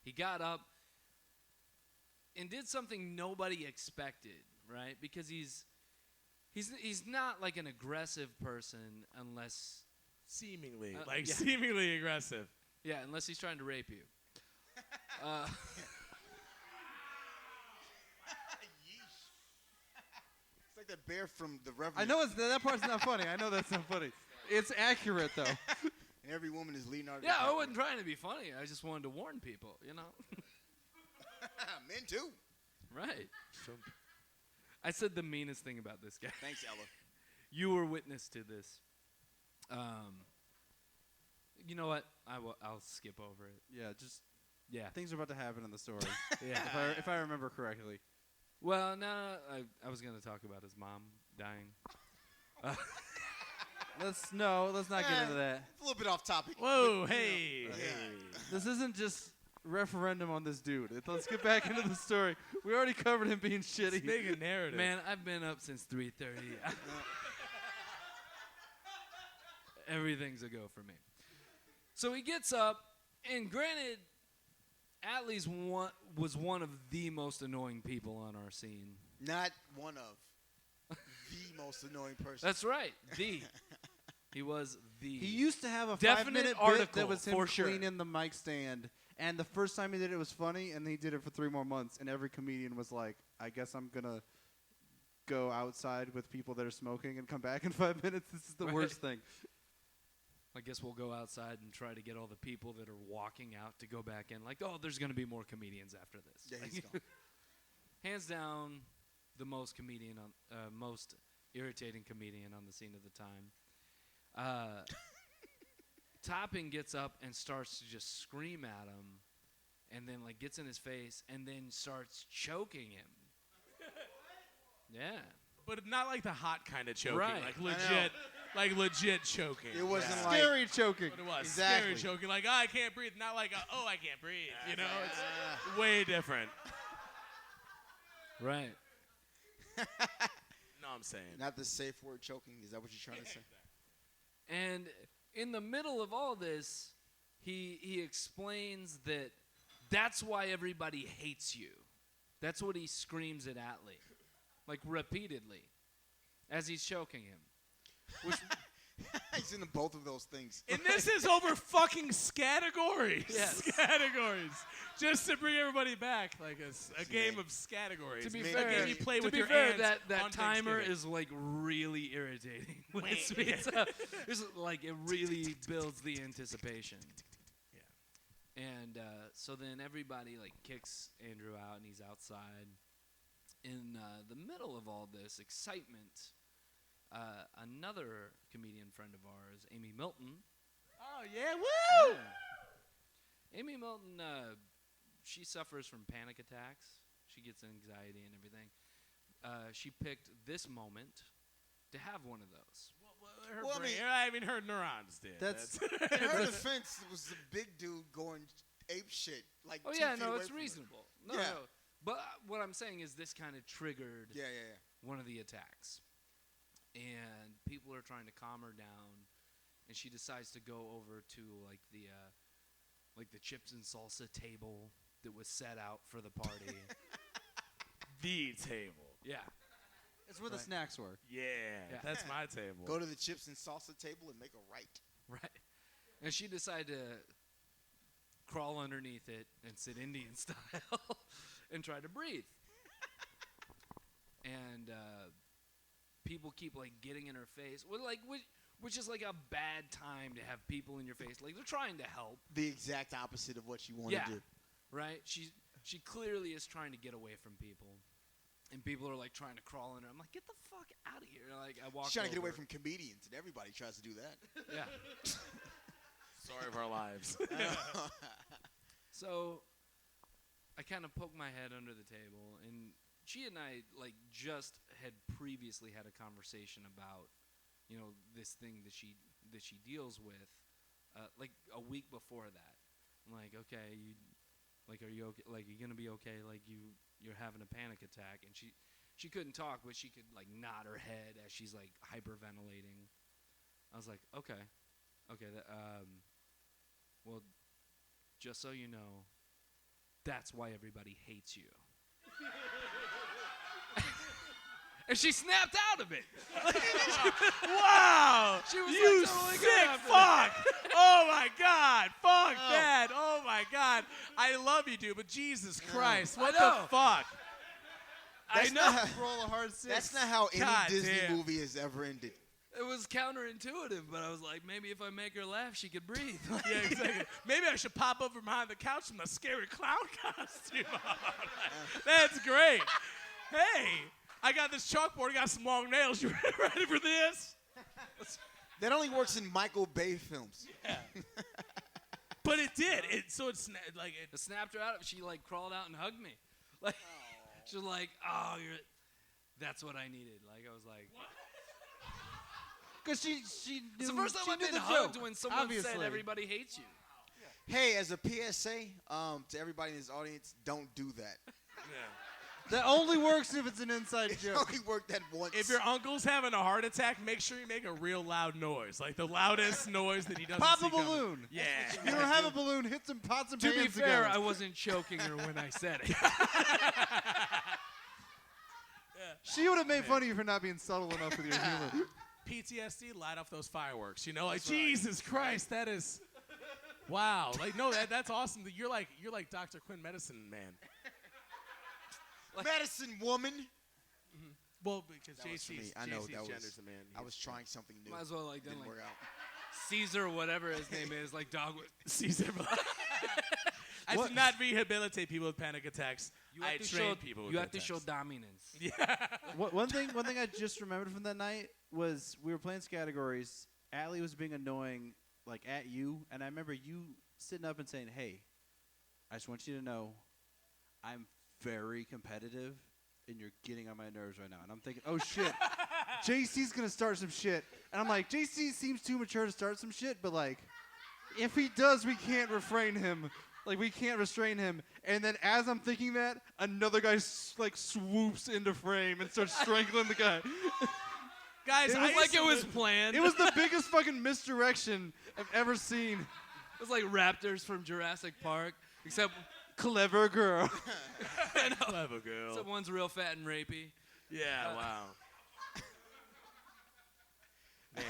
he got up and did something nobody expected, right? Because he's not like an aggressive person unless Seemingly. yeah. Seemingly aggressive. Yeah, unless he's trying to rape you. It's like that bear from The Revenant. I know that part's not funny. I know that's not funny. It's accurate though. And every woman is Leonardo. Yeah, I DiCaprio. wasn't trying to be funny. I just wanted to warn people, you know? Men too. Right. I said the meanest thing about this guy. Thanks, Ella. You were witness to this. You know what? I'll skip over it. Yeah, just Yeah. things are about to happen in the story. Yeah. if I remember correctly. Well, no, I was going to talk about his mom dying. Let's not get into that. It's a little bit off topic. Whoa, hey. This isn't just referendum on this dude. Let's get back into the story. We already covered him being shitty. Big a narrative. Man, I've been up since 3:30. Everything's a go for me. So he gets up, and granted, Atlee's was one of the most annoying people on our scene. Not one of. The most annoying person. That's right. He was the. He used to have a Definite 5-minute article bit that was him for sure. cleaning the mic stand. And the first time he did it was funny, and he did it for 3 more months. And every comedian was like, I guess I'm going to go outside with people that are smoking and come back in 5 minutes. This is the Right. worst thing. I guess we'll go outside and try to get all the people that are walking out to go back in. Like, oh, there's going to be more comedians after this. Yeah, Like, he's gone. hands down, the most most irritating comedian on the scene at the time. Topping gets up and starts to just scream at him, and then like gets in his face, and then starts choking him. Yeah. But not like the hot kind of choking. Right. Like legit choking. It wasn't like. Scary choking. What it was. Exactly. Scary choking. Like, oh, I can't breathe. Not like, I can't breathe. You know, it's way different. Right. No, I'm saying. Not the safe word choking. Is that what you're trying to say? And in the middle of all this, he explains that that's why everybody hates you. That's what he screams at Atlee, like repeatedly, as he's choking him. Which He's into both of those things. And this is over fucking categories. Yes. Categories. Just to bring everybody back, like a game of categories. To be Man, fair, a game you play to with be your fair, hands that on timer Thanksgiving. is like really irritating with the sweets. It's like it really builds the anticipation. Yeah. And so then everybody like kicks Andrew out, and he's outside. In the middle of all this excitement, another comedian friend of ours, Amy Milton. Oh yeah, woo! Amy Milton, she suffers from panic attacks. She gets anxiety and everything. She picked this moment to have one of those. Well, I mean, her neurons did. That's In her defense, it was a big dude going ape shit. Like, Oh 2 yeah, feet no, away it's from her. reasonable. No, Yeah. no. But what I'm saying is this kind of triggered Yeah. one of the attacks. And people are trying to calm her down, and she decides to go over to like the chips and salsa table that was set out for the party. The table. Yeah. it's where the snacks were. Yeah, Yeah. that's my table. Go to the chips and salsa table and make a right. Right. And she decided to crawl underneath it and sit Indian style and try to breathe. And people keep like getting in her face, which is like a bad time to have people in your face. Like they're trying to help, The exact opposite of what you want Yeah. to do. right? She clearly is trying to get away from people, and people are like trying to crawl in her. I'm like, get the fuck out of here! Like I walk. She's trying to get away over. from comedians, and everybody tries to do that. Yeah. Story of our lives. So I kind of poked my head under the table, and she and I like just had previously had a conversation about, you know, this thing that she deals with, like a week before that. I'm like, okay, are you okay? Like, you gonna be okay? Like you're having a panic attack, and she couldn't talk, but she could like nod her head as she's like hyperventilating. I was like, okay, well, just so you know, that's why everybody hates you. And she snapped out of it. Wow! She was You like totally good sick after fuck! Oh my god! Fuck that! Oh my god! I love you, dude, but Jesus Christ, what know. the fuck? That's I know. not how- Roll a hard 6. That's not how any God Disney damn. movie has ever ended. It was counterintuitive, but I was like, maybe if I make her laugh, she could breathe. Yeah, exactly. Maybe I should pop over behind the couch in my scary clown costume on. That's great. Hey, I got this chalkboard. I got some long nails. You ready for this? That only works in Michael Bay films. But it did. It like I snapped her out. She like crawled out and hugged me. Like she was like, "Oh, that's what I needed." Like I was like, Because she "It's the knew- first time she I've knew been the hugged joke, when someone said obviously. everybody hates you." Hey, as a PSA to everybody in this audience, don't do that. That only works if it's an inside It joke. only worked that once. if your uncle's having a heart attack, make sure you make a real loud noise, like the loudest noise that he doesn't Pop see a coming. balloon. Yeah. You don't have a balloon, hit some pots and To pans be fair, together. I wasn't choking her when I said it. She would have made fun of you for not being subtle enough with your humor. PTSD, light off those fireworks. You know, like Jesus Christ, that is, wow. Like no, that's awesome. You're like Dr. Quinn, medicine man. Medicine woman. Well, because That was for me. JC's I know JC's that was. gender's a man. I was trying something new. Might as well like done Didn't like work out. Caesar, whatever his name is, like dog. Caesar. I did not rehabilitate people with panic attacks. I trained people with You have to show attacks. dominance. Yeah. One thing I just remembered from that night was we were playing categories. Allie was being annoying, like at you, and I remember you sitting up and saying, "Hey, I just want you to know, I'm very competitive, and you're getting on my nerves right now." And I'm thinking, "Oh shit, JC's gonna start some shit." And I'm like, JC seems too mature to start some shit, but like, if he does, we can't refrain him. Like, we can't restrain him. And then as I'm thinking that, another guy swoops into frame and starts strangling the guy. Guys, It I was used like to it was live- planned. It was the biggest fucking misdirection I've ever seen. It was like raptors from Jurassic Park, except Clever girl. Clever girl. except one's real fat and rapey. Yeah, wow. Man.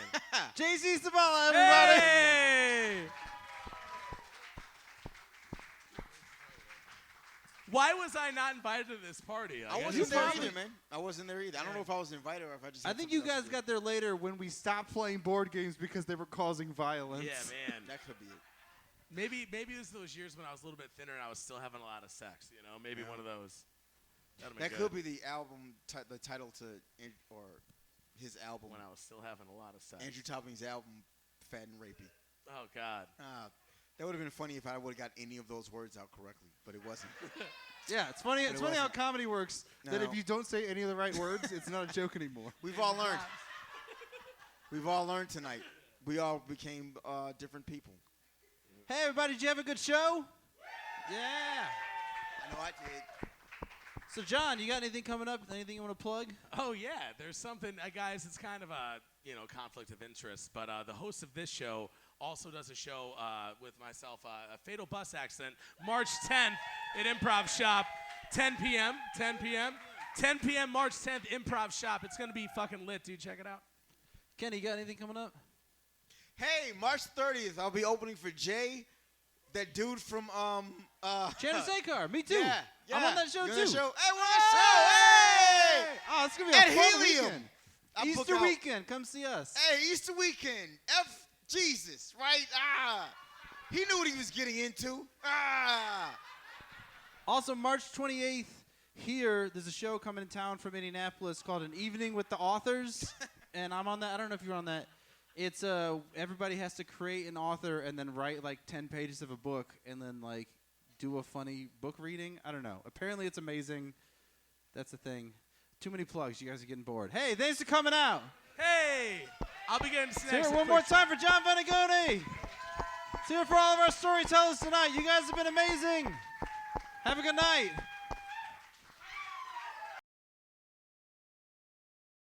JC Sibala, everybody. Hey! Why was I not invited to this party? I wasn't there either, man. I wasn't there either. I don't know if I was invited or if I just. I had think something you else guys to do. got there later when we stopped playing board games because they were causing violence. Yeah, man. That could be it. Maybe this is those years when I was a little bit thinner and I was still having a lot of sex. You know, maybe one of those. That could be the album, the title to, or his album. When I was still having a lot of sex. Andrew Topping's album, Fat and Rapey. Oh God. That would have been funny if I would have got any of those words out correctly, but it wasn't. Yeah, it's funny. It's funny how comedy works. That No. if you don't say any of the right words, it's not a joke anymore. We've all learned. We've all learned tonight. We all became different people. Hey, everybody, did you have a good show? Yeah. I know I did. So, John, you got anything coming up? Anything you want to plug? Oh yeah, there's something, guys. It's kind of a conflict of interest, but the host of this show also does a show with myself, a fatal bus accident, March 10th at Improv Shop, 10 p.m. 10 p.m. March 10th, Improv Shop. It's gonna be fucking lit, dude. Check it out. Kenny, you got anything coming up? Hey, March 30th, I'll be opening for Jay, that dude from Shannon Sakar, me too. Yeah, I'm on that show You're too. on that show? Hey, we're on the show. Hey! Oh, it's gonna be a At fun Helium. weekend. I book Easter out- weekend, come see us. Hey, Easter weekend. F Jesus, right? He knew what he was getting into. Also, March 28th, here, there's a show coming in town from Indianapolis called An Evening with the Authors, and I'm on that. I don't know if you're on that. It's everybody has to create an author and then write like 10 pages of a book and then like do a funny book reading. I don't know. Apparently, it's amazing. That's the thing. Too many plugs. You guys are getting bored. Hey, thanks for coming out. Hey, I'll be getting snacks. Let's hear it at one more Quick time for Jon Venegoni. Let's hear it for all of our storytellers tonight. You guys have been amazing. Have a good night.